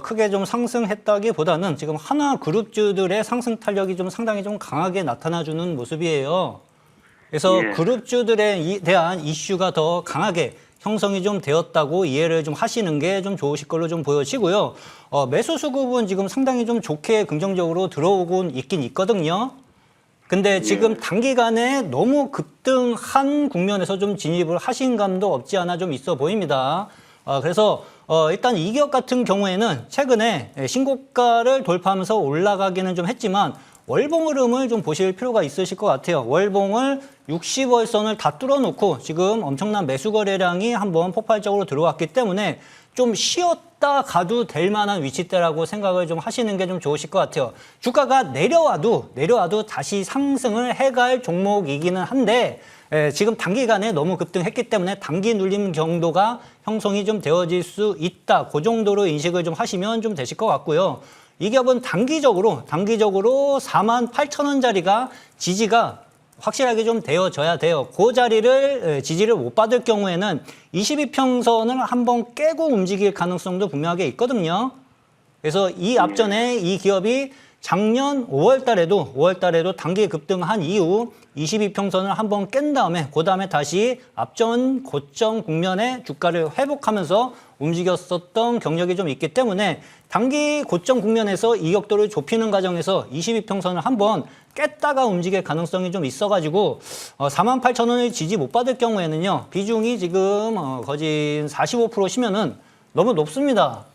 크게 좀 상승했다기보다는 지금 하나 그룹주들의 상승 탄력이 좀 상당히 좀 강하게 나타나주는 모습이에요. 그래서 예. 그룹주들에 대한 이슈가 더 강하게 형성이 좀 되었다고 이해를 좀 하시는 게 좀 좋으실 걸로 좀 보여지고요. 매수 수급은 지금 상당히 좀 좋게 긍정적으로 들어오곤 있긴 있거든요. 근데 지금 단기간에 너무 급등한 국면에서 좀 진입을 하신 감도 없지 않아 좀 있어 보입니다. 그래서 일단 이 기업 같은 경우에는 최근에 신고가를 돌파하면서 올라가기는 좀 했지만 월봉 흐름을 좀 보실 필요가 있으실 것 같아요. 월봉을 60월선을 다 뚫어놓고 지금 엄청난 매수 거래량이 한번 폭발적으로 들어왔기 때문에 좀 쉬었다 가도 될 만한 위치대라고 생각을 좀 하시는 게 좀 좋으실 것 같아요. 주가가 내려와도 다시 상승을 해갈 종목이기는 한데 지금 단기간에 너무 급등했기 때문에 단기 눌림 정도가 형성이 좀 되어질 수 있다. 그 정도로 인식을 좀 하시면 좀 되실 것 같고요. 이 기업은 단기적으로 48,000원짜리가 지지가 확실하게 좀 되어져야 돼요. 그 자리를 지지를 못 받을 경우에는 22평선을 한번 깨고 움직일 가능성도 분명하게 있거든요. 그래서 이 앞전에 이 기업이 작년 5월 달에도 단기 급등한 이후 22평선을 한번 깬 다음에 그다음에 다시 앞전 고점 국면에 주가를 회복하면서 움직였었던 경력이 좀 있기 때문에 단기 고점 국면에서 이격도를 좁히는 과정에서 22평선을 한번 깼다가 움직일 가능성이 좀 있어가지고 48,000원을 지지 못 받을 경우에는요. 비중이 지금 거진 45%시면은 너무 높습니다.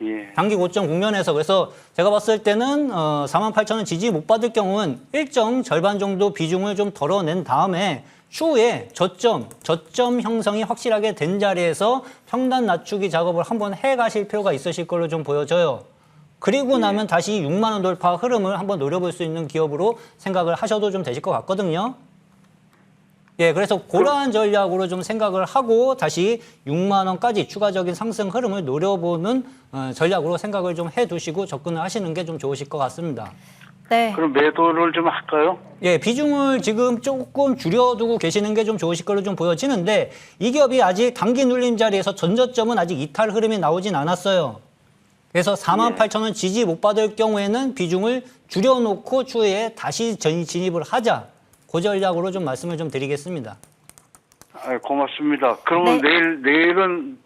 예. 단기 고점 국면에서. 그래서 제가 봤을 때는 48,000원 지지 못 받을 경우는 일정 절반 정도 비중을 좀 덜어낸 다음에 추후에 저점 형성이 확실하게 된 자리에서 평단 낮추기 작업을 한번 해가실 필요가 있으실 걸로 좀 보여져요. 그리고 나면 다시 6만 원 돌파 흐름을 한번 노려볼 수 있는 기업으로 생각을 하셔도 좀 되실 것 같거든요. 예, 그래서 그러한 전략으로 좀 생각을 하고 다시 6만 원까지 추가적인 상승 흐름을 노려보는 전략으로 생각을 좀 해두시고 접근을 하시는 게 좀 좋으실 것 같습니다. 네. 그럼 매도를 좀 할까요? 예, 비중을 지금 조금 줄여두고 계시는 게 좀 좋으실 걸로 좀 보여지는데 이 기업이 아직 단기 눌림 자리에서 전저점은 아직 이탈 흐름이 나오진 않았어요. 그래서 48,000원 지지 못 받을 경우에는 비중을 줄여놓고 추후에 다시 진입을 하자. 그 전략으로 좀 말씀을 좀 드리겠습니다. 고맙습니다. 그러면 네. 내일은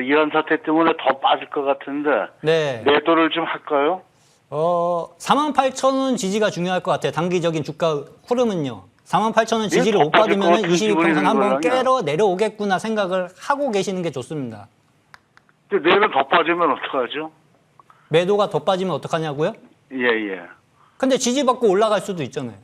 이란 사태 때문에 더 빠질 것 같은데 네. 매도를 좀 할까요? 48,000원 지지가 중요할 것 같아요. 단기적인 주가 흐름은요. 48,000원 지지를 더 못 빠질 것 받으면 같은 22평선 기분이 한번 드는 깨러 내려오겠구나 생각을 하고 계시는 게 좋습니다. 근데 내일은 더 빠지면 어떡하죠? 매도가 더 빠지면 어떡하냐고요? 예. 근데 지지받고 올라갈 수도 있잖아요.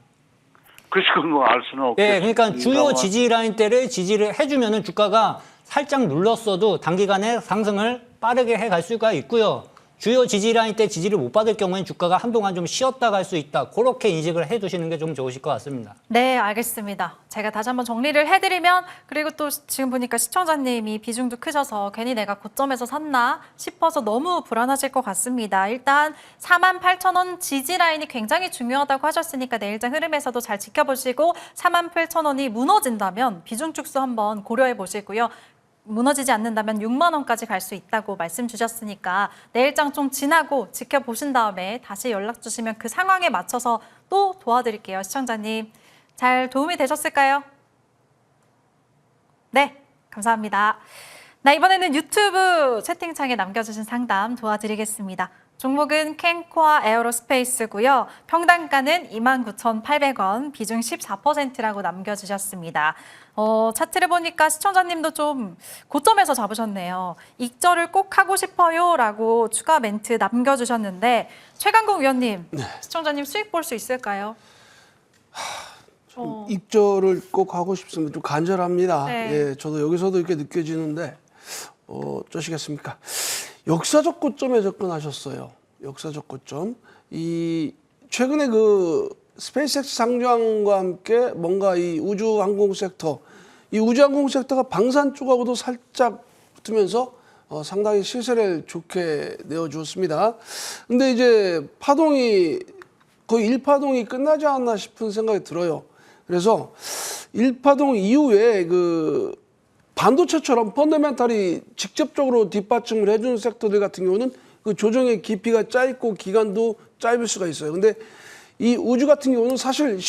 그건 뭐 알 수는 없겠죠. 예, 그러니까 주요 지지 라인대를 지지를 해주면은 주가가 살짝 눌렀어도 단기간에 상승을 빠르게 해갈 수가 있고요. 주요 지지 라인 때 지지를 못 받을 경우에는 주가가 한동안 좀 쉬었다 갈 수 있다. 그렇게 인식을 해두시는 게 좀 좋으실 것 같습니다. 네, 알겠습니다. 제가 다시 한번 정리를 해드리면 그리고 또 지금 보니까 시청자님이 비중도 크셔서 괜히 내가 고점에서 샀나 싶어서 너무 불안하실 것 같습니다. 일단 48,000원 지지 라인이 굉장히 중요하다고 하셨으니까 내일장 흐름에서도 잘 지켜보시고 48,000원이 무너진다면 비중 축소 한번 고려해 보시고요. 무너지지 않는다면 6만 원까지 갈 수 있다고 말씀 주셨으니까 내일장 좀 지나고 지켜보신 다음에 다시 연락 주시면 그 상황에 맞춰서 또 도와드릴게요. 시청자님. 잘 도움이 되셨을까요? 네, 감사합니다. 이번에는 유튜브 채팅창에 남겨주신 상담 도와드리겠습니다. 종목은 캔코아 에어로스페이스고요. 평단가는 29,800원, 비중 14%라고 남겨주셨습니다. 차트를 보니까 시청자님도 좀 고점에서 잡으셨네요. 익절을 꼭 하고 싶어요 라고 추가 멘트 남겨주셨는데 최강국 위원님, 시청자님 수익 볼 수 있을까요? 익절을 꼭 하고 싶습니다. 좀 간절합니다. 네. 예, 저도 여기서도 이렇게 느껴지는데 어쩌시겠습니까? 역사적 고점에 접근하셨어요. 역사적 고점. 이 최근에 그 스페이스X 상장과 함께 뭔가 이 우주항공 섹터, 이 우주항공 섹터가 방산 쪽하고도 살짝 붙으면서 상당히 시세를 좋게 내어주었습니다. 근데 이제 파동이 거의 1파동이 끝나지 않았나 싶은 생각이 들어요. 그래서 1파동 이후에 그 반도체처럼 펀더멘탈이 직접적으로 뒷받침을 해주는 섹터들 같은 경우는 그 조정의 깊이가 짧고 기간도 짧을 수가 있어요. 근데 이 우주 같은 경우는 사실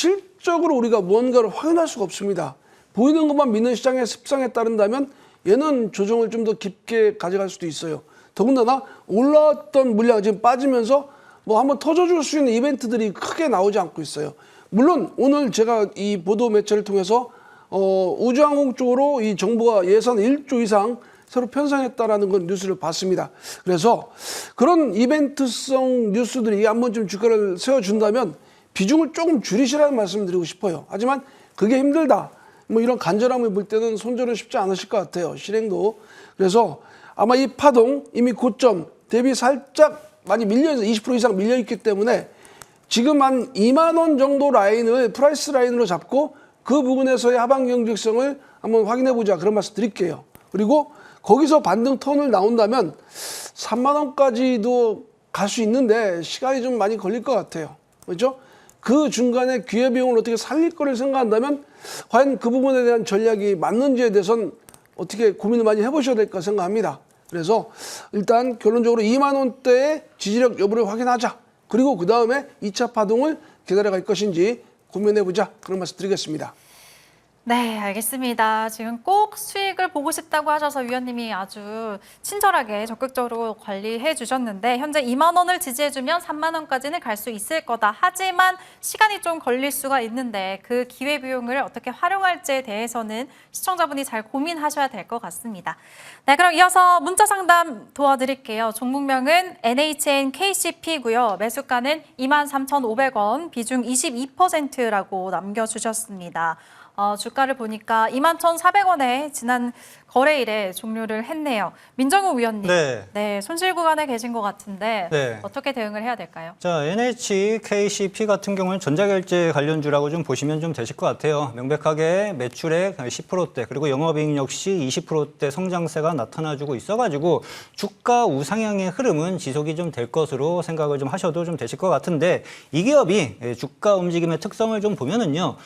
실적으로 우리가 무언가를 확인할 수가 없습니다. 보이는 것만 믿는 시장의 습성에 따른다면 얘는 조정을 좀 더 깊게 가져갈 수도 있어요. 더군다나 올라왔던 물량 지금 빠지면서 뭐 한번 터져줄 수 있는 이벤트들이 크게 나오지 않고 있어요. 물론 오늘 제가 이 보도 매체를 통해서 우주항공 쪽으로 이 정부가 예산 1조 이상 새로 편성했다라는 건 뉴스를 봤습니다. 그래서 그런 이벤트성 뉴스들이 한번 좀 주가를 세워준다면 비중을 조금 줄이시라는 말씀을 드리고 싶어요. 하지만 그게 힘들다. 뭐 이런 간절함을 볼 때는 손절은 쉽지 않으실 것 같아요. 실행도. 그래서 아마 이 파동 이미 고점 대비 살짝 많이 밀려서 20% 이상 밀려있기 때문에 지금 한 2만 원 정도 라인을 프라이스 라인으로 잡고 그 부분에서의 하방 경직성을 한번 확인해보자. 그런 말씀 드릴게요. 그리고 거기서 반등 턴을 나온다면 3만 원까지도 갈 수 있는데 시간이 좀 많이 걸릴 것 같아요. 그렇죠? 그 중간에 기회비용을 어떻게 살릴 거를 생각한다면 과연 그 부분에 대한 전략이 맞는지에 대해서는 어떻게 고민을 많이 해보셔야 될까 생각합니다. 그래서 일단 결론적으로 2만 원대의 지지력 여부를 확인하자. 그리고 그 다음에 2차 파동을 기다려갈 것인지 고민해보자. 그런 말씀 드리겠습니다. 네, 알겠습니다. 지금 꼭 수익을 보고 싶다고 하셔서 위원님이 아주 친절하게 적극적으로 관리해 주셨는데 현재 2만 원을 지지해주면 3만 원까지는 갈 수 있을 거다. 하지만 시간이 좀 걸릴 수가 있는데 그 기회비용을 어떻게 활용할지에 대해서는 시청자분이 잘 고민하셔야 될 것 같습니다. 네, 그럼 이어서 문자 상담 도와드릴게요. 종목명은 NHN KCP고요. 매수가는 23,500원, 비중 22%라고 남겨주셨습니다. 주가를 보니까 21,400원에 지난 거래일에 종료를 했네요. 민정우 위원님, 네. 손실 구간에 계신 것 같은데 네. 어떻게 대응을 해야 될까요? 자, NH, KCP 같은 경우는 전자결제 관련주라고 좀 보시면 좀 되실 것 같아요. 명백하게 매출액 10%대 그리고 영업이익 역시 20%대 성장세가 나타나주고 있어가지고 주가 우상향의 흐름은 지속이 좀 될 것으로 생각을 좀 하셔도 좀 되실 것 같은데 이 기업이 주가 움직임의 특성을 좀 보면은요.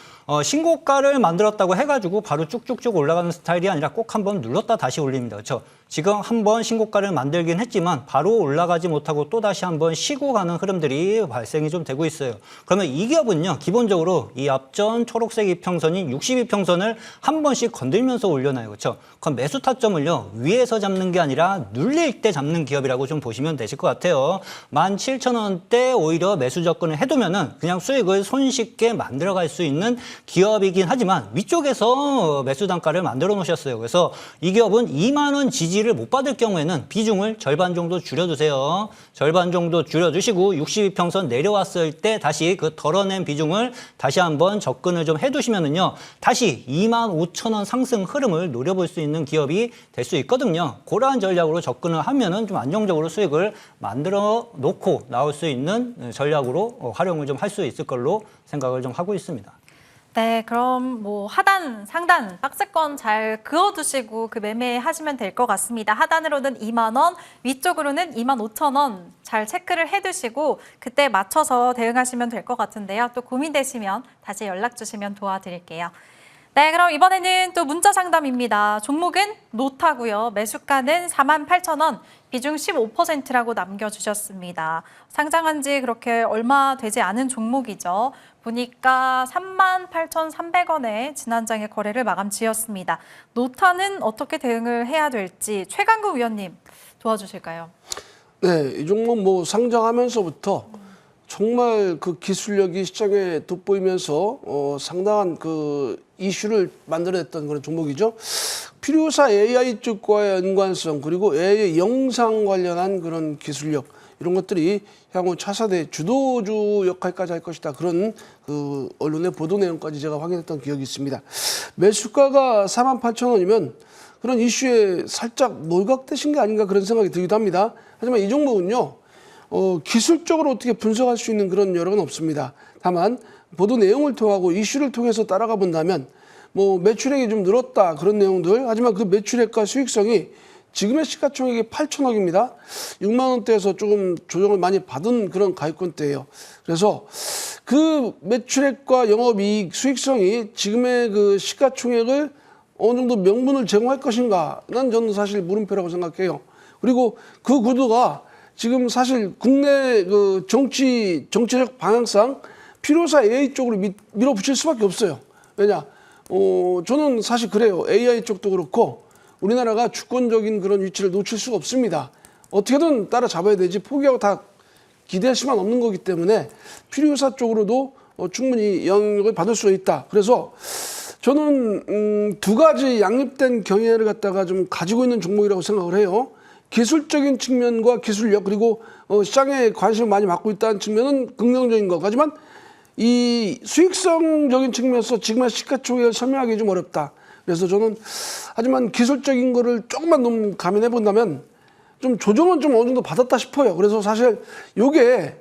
신고가를 만들었다고 해가지고 바로 쭉쭉쭉 올라가는 스타일이 아니라 꼭 한번 눌렀다 다시 올립니다. 그렇죠? 지금 한번 신고가를 만들긴 했지만 바로 올라가지 못하고 또 다시 한번 쉬고 가는 흐름들이 발생이 좀 되고 있어요. 그러면 이 기업은요, 기본적으로 이 앞전 초록색 이평선인 62평선을 한 번씩 건들면서 올려놔요. 그렇죠? 그럼 매수 타점을요, 위에서 잡는 게 아니라 눌릴 때 잡는 기업이라고 좀 보시면 되실 것 같아요. 17,000원대 오히려 매수 접근을 해두면은 그냥 수익을 손쉽게 만들어갈 수 있는 기업이긴 하지만 위쪽에서 매수 단가를 만들어 놓으셨어요. 그래서 이 기업은 2만 원 지지를 못 받을 경우에는 비중을 절반 정도 줄여주세요. 절반 정도 줄여주시고 62평선 내려왔을 때 다시 그 덜어낸 비중을 다시 한번 접근을 좀 해두시면은요. 다시 25,000원 상승 흐름을 노려볼 수 있는 기업이 될 수 있거든요. 그러한 전략으로 접근을 하면은 좀 안정적으로 수익을 만들어 놓고 나올 수 있는 전략으로 활용을 좀 할 수 있을 걸로 생각을 좀 하고 있습니다. 네, 그럼 뭐 하단, 상단, 박스권 잘 그어두시고 그 매매하시면 될 것 같습니다. 하단으로는 2만 원, 위쪽으로는 25,000원 잘 체크를 해두시고 그때 맞춰서 대응하시면 될 것 같은데요. 또 고민되시면 다시 연락 주시면 도와드릴게요. 네, 그럼 이번에는 또 문자 상담입니다. 종목은 노타고요. 매수가는 48,000원, 비중 15%라고 남겨주셨습니다. 상장한 지 그렇게 얼마 되지 않은 종목이죠. 보니까 38,300원에 지난장에 거래를 마감 지었습니다. 노타는 어떻게 대응을 해야 될지 최강구 위원님 도와주실까요? 네, 이 종목 뭐 상장하면서부터 정말 그 기술력이 시장에 돋보이면서 상당한 그 이슈를 만들어냈던 그런 종목이죠. 필요사 AI 쪽과의 연관성 그리고 AI 영상 관련한 그런 기술력 이런 것들이 향후 차세대 주도주 역할까지 할 것이다. 그런 그 언론의 보도 내용까지 제가 확인했던 기억이 있습니다. 매수가가 48,000원이면 그런 이슈에 살짝 몰각되신 게 아닌가 그런 생각이 들기도 합니다. 하지만 이 종목은요. 기술적으로 어떻게 분석할 수 있는 그런 여력은 없습니다. 다만 보도 내용을 통하고 이슈를 통해서 따라가 본다면 뭐 매출액이 좀 늘었다 그런 내용들 하지만 그 매출액과 수익성이 지금의 시가총액이 8천억입니다. 6만 원대에서 조금 조정을 많이 받은 그런 가입권대예요. 그래서 그 매출액과 영업이익 수익성이 지금의 그 시가총액을 어느 정도 명분을 제공할 것인가는 저는 사실 물음표라고 생각해요. 그리고 그 구도가 지금 사실 국내 그 정치적 방향상 필요사 AI 쪽으로 밀어붙일 수밖에 없어요. 왜냐? 저는 사실 그래요. AI 쪽도 그렇고 우리나라가 주권적인 그런 위치를 놓칠 수가 없습니다. 어떻게든 따라잡아야 되지 포기하고 다 기대할 수만 없는 거기 때문에 필요사 쪽으로도 충분히 영향을 받을 수 있다. 그래서 저는 두 가지 양립된 경향을 갖다가 좀 가지고 있는 종목이라고 생각을 해요. 기술적인 측면과 기술력 그리고 시장에 관심을 많이 받고 있다는 측면은 긍정적인 거. 하지만 이 수익성적인 측면에서 지금의 시가총액을 설명하기 좀 어렵다. 그래서 저는 하지만 기술적인 거를 조금만 좀 가면해 본다면 좀 조정은 좀 어느 정도 받았다 싶어요. 그래서 사실 요게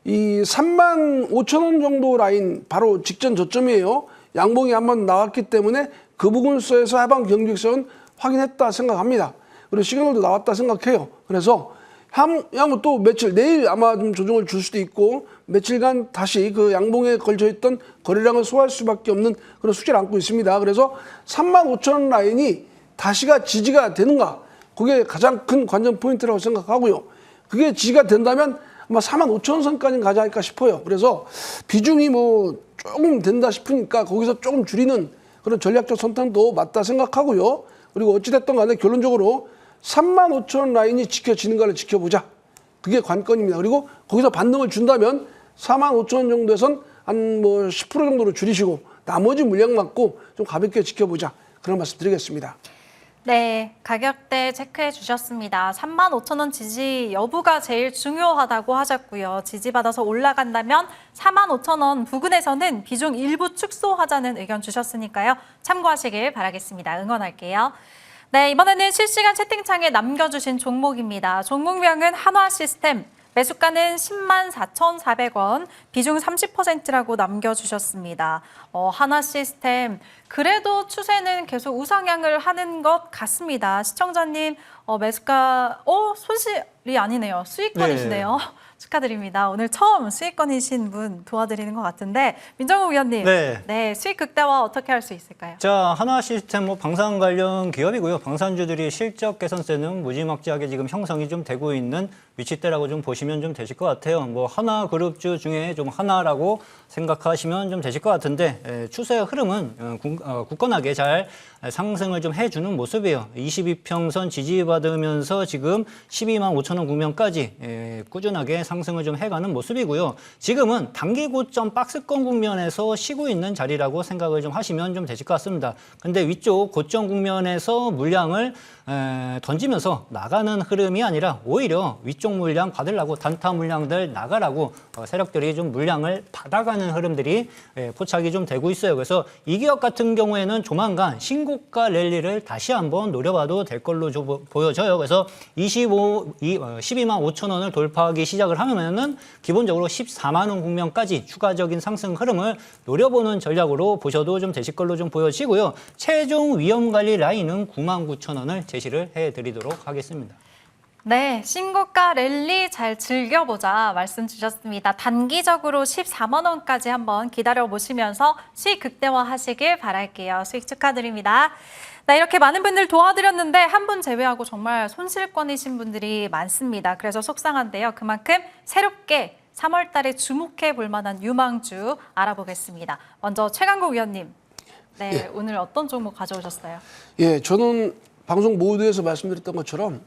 이 35,000원 정도 라인 바로 직전 저점이에요. 양봉이 한번 나왔기 때문에 그 부분에서 하방 경직선은 확인했다 생각합니다. 그리고 시그널도 나왔다 생각해요. 그래서 향후 또 며칠 내일 아마 좀 조정을 줄 수도 있고 며칠간 다시 그 양봉에 걸쳐있던 거래량을 소화할 수밖에 없는 그런 숙제를 안고 있습니다. 그래서 35,000원 라인이 다시가 지지가 되는가? 그게 가장 큰 관전 포인트라고 생각하고요. 그게 지지가 된다면 아마 45,000원 선까지는 가지 않을까 싶어요. 그래서 비중이 뭐 조금 된다 싶으니까 거기서 조금 줄이는 그런 전략적 선택도 맞다 생각하고요. 그리고 어찌됐든 간에 결론적으로 35,000원 라인이 지켜지는가를 지켜보자. 그게 관건입니다. 그리고 거기서 반등을 준다면 45,000원 정도에선 한 뭐 10% 정도로 줄이시고 나머지 물량 맞고 좀 가볍게 지켜보자. 그런 말씀 드리겠습니다. 네, 가격대 체크해 주셨습니다. 35,000원 지지 여부가 제일 중요하다고 하셨고요. 지지받아서 올라간다면 45,000원 부근에서는 비중 일부 축소하자는 의견 주셨으니까요. 참고하시길 바라겠습니다. 응원할게요. 네, 이번에는 실시간 채팅창에 남겨주신 종목입니다. 종목명은 한화시스템, 매수가는 104,400원, 비중 30%라고 남겨주셨습니다. 한화시스템, 그래도 추세는 계속 우상향을 하는 것 같습니다. 시청자님, 매수가, 손실이 아니네요. 수익권이시네요. 축하드립니다. 오늘 처음 수익권이신 분 도와드리는 것 같은데 민정우 위원님, 네, 수익 극대화 어떻게 할 수 있을까요? 자, 한화시스템 방산 관련 기업이고요. 방산주들이 실적 개선세는 무지막지하게 지금 형성이 좀 되고 있는 위치대라고 좀 보시면 좀 되실 것 같아요. 뭐 하나그룹주 중에 좀 하나라고 생각하시면 좀 되실 것 같은데 추세 흐름은 굳건하게 잘 상승을 좀 해주는 모습이에요. 22평선 지지받으면서 지금 12만 5천원 국면까지 꾸준하게 상승을 좀 해가는 모습이고요. 지금은 단기 고점 박스권 국면에서 쉬고 있는 자리라고 생각을 좀 하시면 좀 되실 것 같습니다. 근데 위쪽 고점 국면에서 물량을 던지면서 나가는 흐름이 아니라 오히려 위쪽 물량 받으려고 단타 물량들 나가라고 세력들이 좀 물량을 받아가는 흐름들이 포착이 좀 되고 있어요. 그래서 이 기업 같은 경우에는 조만간 신고가 랠리를 다시 한번 노려봐도 될 걸로 보여져요. 그래서 12만 5천 원을 돌파하기 시작을 하면은 기본적으로 14만 원 국면까지 추가적인 상승 흐름을 노려보는 전략으로 보셔도 좀 되실 걸로 좀 보여지고요. 최종 위험 관리 라인은 9만 9천 원을 제시를 해드리도록 하겠습니다. 네, 신고가 랠리 잘 즐겨보자 말씀 주셨습니다. 단기적으로 14만 원까지 한번 기다려보시면서 수익 극대화하시길 바랄게요. 수익 축하드립니다. 네, 이렇게 많은 분들 도와드렸는데 한 분 제외하고 정말 손실권이신 분들이 많습니다. 그래서 속상한데요. 그만큼 새롭게 3월 달에 주목해 볼 만한 유망주 알아보겠습니다. 먼저 최강국 위원님, 네, 오늘 어떤 종목 가져오셨어요? 예, 저는 방송 모두에서 말씀드렸던 것처럼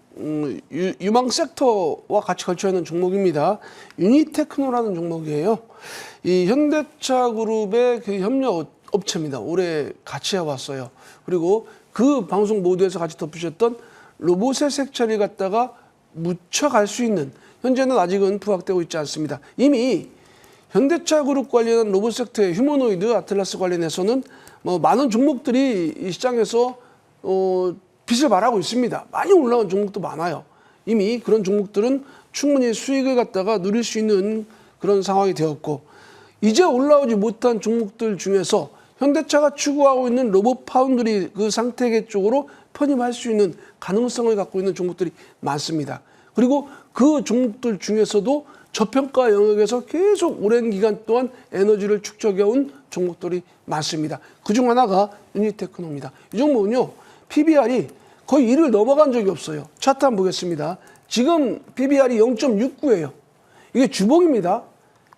유망 섹터와 같이 걸쳐 있는 종목입니다. 유니테크노라는 종목이에요. 이 현대차 그룹의 그 협력 업체입니다. 올해 같이 해왔어요. 그리고 그 방송 모두에서 같이 덧붙였던 로봇의 색채를 갖다가 묻혀갈 수 있는, 현재는 아직은 부각되고 있지 않습니다. 이미 현대차 그룹 관련한 로봇 섹터의 휴머노이드 아틀라스 관련해서는 뭐 많은 종목들이 이 시장에서 빛을 발하고 있습니다. 많이 올라간 종목도 많아요. 이미 그런 종목들은 충분히 수익을 갖다가 누릴 수 있는 그런 상황이 되었고, 이제 올라오지 못한 종목들 중에서 현대차가 추구하고 있는 로봇 파운드리 그 상태계 쪽으로 편입할 수 있는 가능성을 갖고 있는 종목들이 많습니다. 그리고 그 종목들 중에서도 저평가 영역에서 계속 오랜 기간 동안 에너지를 축적해온 종목들이 많습니다. 그중 하나가 유니테크노입니다. 이 종목은요, PBR이 거의 1을 넘어간 적이 없어요. 차트 한번 보겠습니다. 지금 PBR이 0.69예요. 이게 주봉입니다.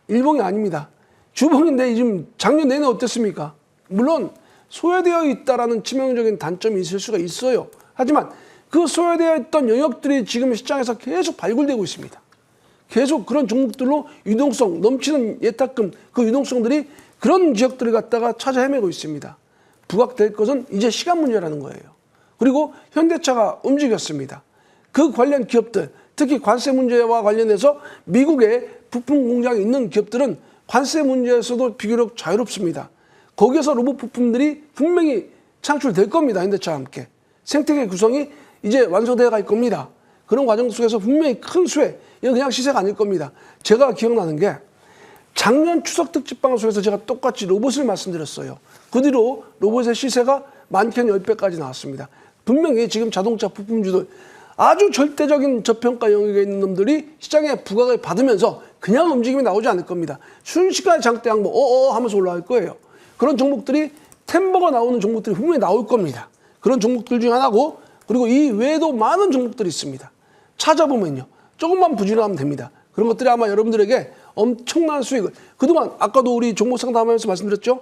일봉이 아닙니다. 주봉인데 지금 작년 내내 어땠습니까? 물론 소외되어 있다라는 치명적인 단점이 있을 수가 있어요. 하지만 그 소외되어 있던 영역들이 지금 시장에서 계속 발굴되고 있습니다. 계속 그런 종목들로 유동성, 넘치는 예탁금, 그 유동성들이 그런 지역들을 갖다가 찾아 헤매고 있습니다. 부각될 것은 이제 시간 문제라는 거예요. 그리고 현대차가 움직였습니다. 그 관련 기업들, 특히 관세 문제와 관련해서 미국에 부품 공장이 있는 기업들은 관세 문제에서도 비교적 자유롭습니다. 거기에서 로봇 부품들이 분명히 창출될 겁니다. 현대차와 함께. 생태계 구성이 이제 완성되어 갈 겁니다. 그런 과정 속에서 분명히 큰 수혜, 이건 그냥 시세가 아닐 겁니다. 제가 기억나는 게 작년 추석 특집 방송에서 제가 똑같이 로봇을 말씀드렸어요. 그 뒤로 로봇의 시세가 많게는 10배까지 나왔습니다. 분명히 지금 자동차 부품주들 아주 절대적인 저평가 영역에 있는 놈들이 시장에 부각을 받으면서 그냥 움직임이 나오지 않을 겁니다. 순식간에 장대 항목 하면서 올라갈 거예요. 그런 종목들이 템버가 나오는 종목들이 분명히 나올 겁니다. 그런 종목들 중 하나고, 그리고 이 외에도 많은 종목들이 있습니다. 찾아보면요, 조금만 부지런하면 됩니다. 그런 것들이 아마 여러분들에게 엄청난 수익을, 그동안 아까도 우리 종목 상담하면서 말씀드렸죠.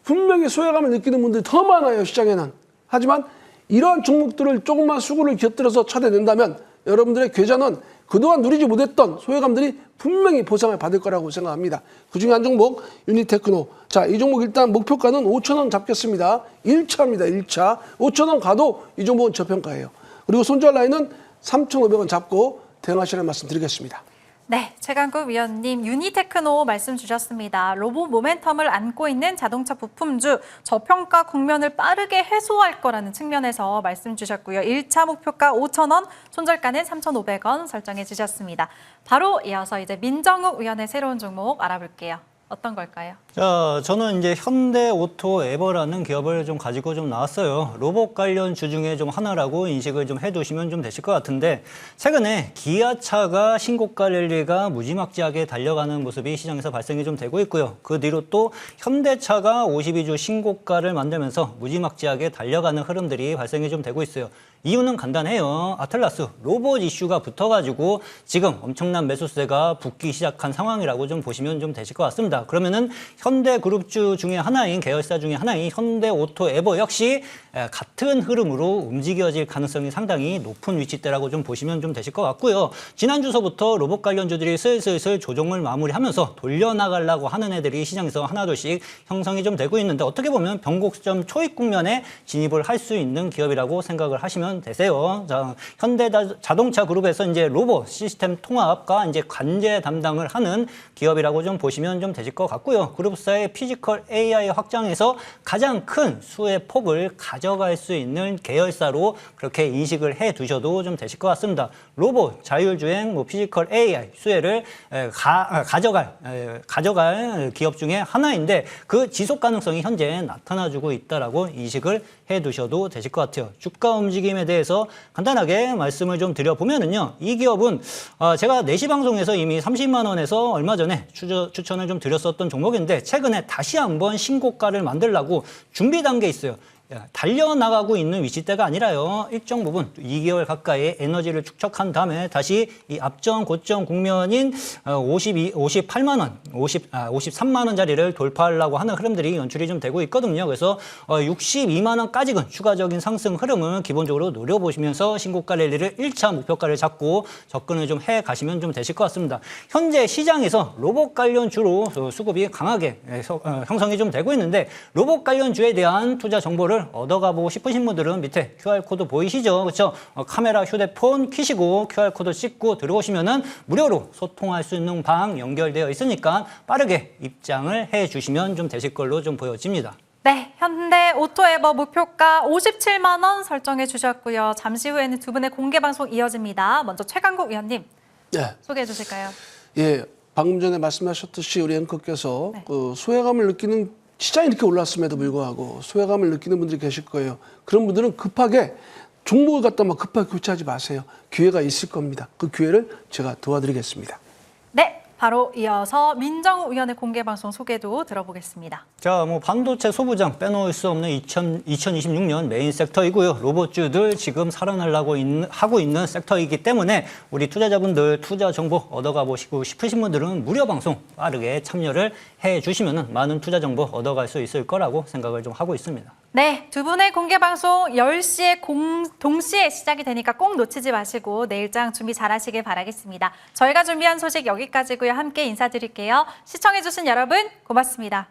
분명히 소외감을 느끼는 분들이 더 많아요, 시장에는. 하지만 이러한 종목들을 조금만 수구를 곁들여서 찾아낸다면 여러분들의 계좌는 그동안 누리지 못했던 소외감들이 분명히 보상을 받을 거라고 생각합니다. 그중에 한 종목 유니테크노. 자, 이 종목 일단 목표가는 5,000원 잡겠습니다. 1차입니다. 1차. 5,000원 가도 이 종목은 저평가예요. 그리고 손절 라인은 3,500원 잡고 대응하시라는 말씀 드리겠습니다. 네, 최강국 위원님 유니테크노 말씀 주셨습니다. 로봇 모멘텀을 안고 있는 자동차 부품주, 저평가 국면을 빠르게 해소할 거라는 측면에서 말씀 주셨고요. 1차 목표가 5,000원, 손절가는 3,500원 설정해 주셨습니다. 바로 이어서 이제 민정욱 위원의 새로운 종목 알아볼게요. 어떤 걸까요? 자, 저는 이제 현대오토에버라는 기업을 좀 가지고 좀 나왔어요. 로봇 관련 주 중에 좀 하나라고 인식을 좀 해두시면 좀 되실 것 같은데, 최근에 기아차가 신고가 랠리가 무지막지하게 달려가는 모습이 시장에서 발생이 좀 되고 있고요. 그 뒤로 또 현대차가 52주 신고가를 만들면서 무지막지하게 달려가는 흐름들이 발생이 좀 되고 있어요. 이유는 간단해요. 아틀라스 로봇 이슈가 붙어가지고 지금 엄청난 매수세가 붙기 시작한 상황이라고 좀 보시면 좀 되실 것 같습니다. 그러면은 현대그룹주 중에 하나인, 계열사 중에 하나인 현대오토에버 역시 같은 흐름으로 움직여질 가능성이 상당히 높은 위치대라고 좀 보시면 좀 되실 것 같고요. 지난주서부터 로봇 관련주들이 슬슬 조정을 마무리하면서 돌려나가려고 하는 애들이 시장에서 하나둘씩 형성이 좀 되고 있는데, 어떻게 보면 변곡점 초입 국면에 진입을 할 수 있는 기업이라고 생각을 하시면 되세요. 자, 현대자동차 그룹에서 이제 로봇 시스템 통합과 이제 관제 담당을 하는 기업이라고 좀 보시면 좀 되실 것 같고요. 그룹사의 피지컬 AI 확장에서 가장 큰 수의 폭을 가져갈 수 있는 계열사로 그렇게 인식을 해 두셔도 좀 되실 것 같습니다. 로봇, 자율주행, 피지컬 AI 수혜를 가져갈 기업 중에 하나인데, 그 지속 가능성이 현재 나타나주고 있다라고 인식을 해 두셔도 되실 것 같아요. 주가 움직임에 대해서 간단하게 말씀을 좀 드려보면은요, 이 기업은 제가 4시 방송에서 이미 30만 원에서 얼마 전에 추천을 좀 드렸었던 종목인데, 최근에 다시 한번 신고가를 만들려고 준비 단계에 있어요. 달려나가고 있는 위치대가 아니라요, 일정 부분 2개월 가까이 에너지를 축적한 다음에 다시 이 앞전 고점 국면인 53만 원짜리를 돌파하려고 하는 흐름들이 연출이 좀 되고 있거든요. 그래서 62만 원까지는 추가적인 상승 흐름을 기본적으로 노려보시면서 신고가 랠리를 1차 목표가를 잡고 접근을 좀 해 가시면 좀 되실 것 같습니다. 현재 시장에서 로봇 관련 주로 수급이 강하게 형성이 좀 되고 있는데, 로봇 관련 주에 대한 투자 정보를 얻어가보고 싶으신 분들은 밑에 QR코드 보이시죠? 그렇죠? 카메라, 휴대폰 켜시고 QR코드 찍고 들어오시면은 무료로 소통할 수 있는 방 연결되어 있으니까 빠르게 입장을 해주시면 좀 되실 걸로 좀 보여집니다. 네, 현대오토에버 목표가 57만 원 설정해 주셨고요. 잠시 후에는 두 분의 공개 방송 이어집니다. 먼저 최강국 위원님 소개해 주실까요? 예, 방금 전에 말씀하셨듯이 우리 앵커께서 그 소외감을 느끼는, 시장이 이렇게 올랐음에도 불구하고 소외감을 느끼는 분들이 계실 거예요. 그런 분들은 급하게 종목을 갖다 막 급하게 교체하지 마세요. 기회가 있을 겁니다. 그 기회를 제가 도와드리겠습니다. 네, 바로 이어서 민정우 의원의 공개방송 소개도 들어보겠습니다. 자, 뭐 반도체 소부장 빼놓을 수 없는 2026년 메인 섹터이고요. 로봇주들 지금 하고 있는 섹터이기 때문에 우리 투자자분들 투자 정보 얻어가 보시고 싶으신 분들은 무료 방송 빠르게 참여를 해주시면 많은 투자 정보 얻어갈 수 있을 거라고 생각을 좀 하고 있습니다. 네, 두 분의 공개방송 10시에 동시에 시작이 되니까 꼭 놓치지 마시고 내일장 준비 잘하시길 바라겠습니다. 저희가 준비한 소식 여기까지고요. 함께 인사드릴게요. 시청해주신 여러분 고맙습니다.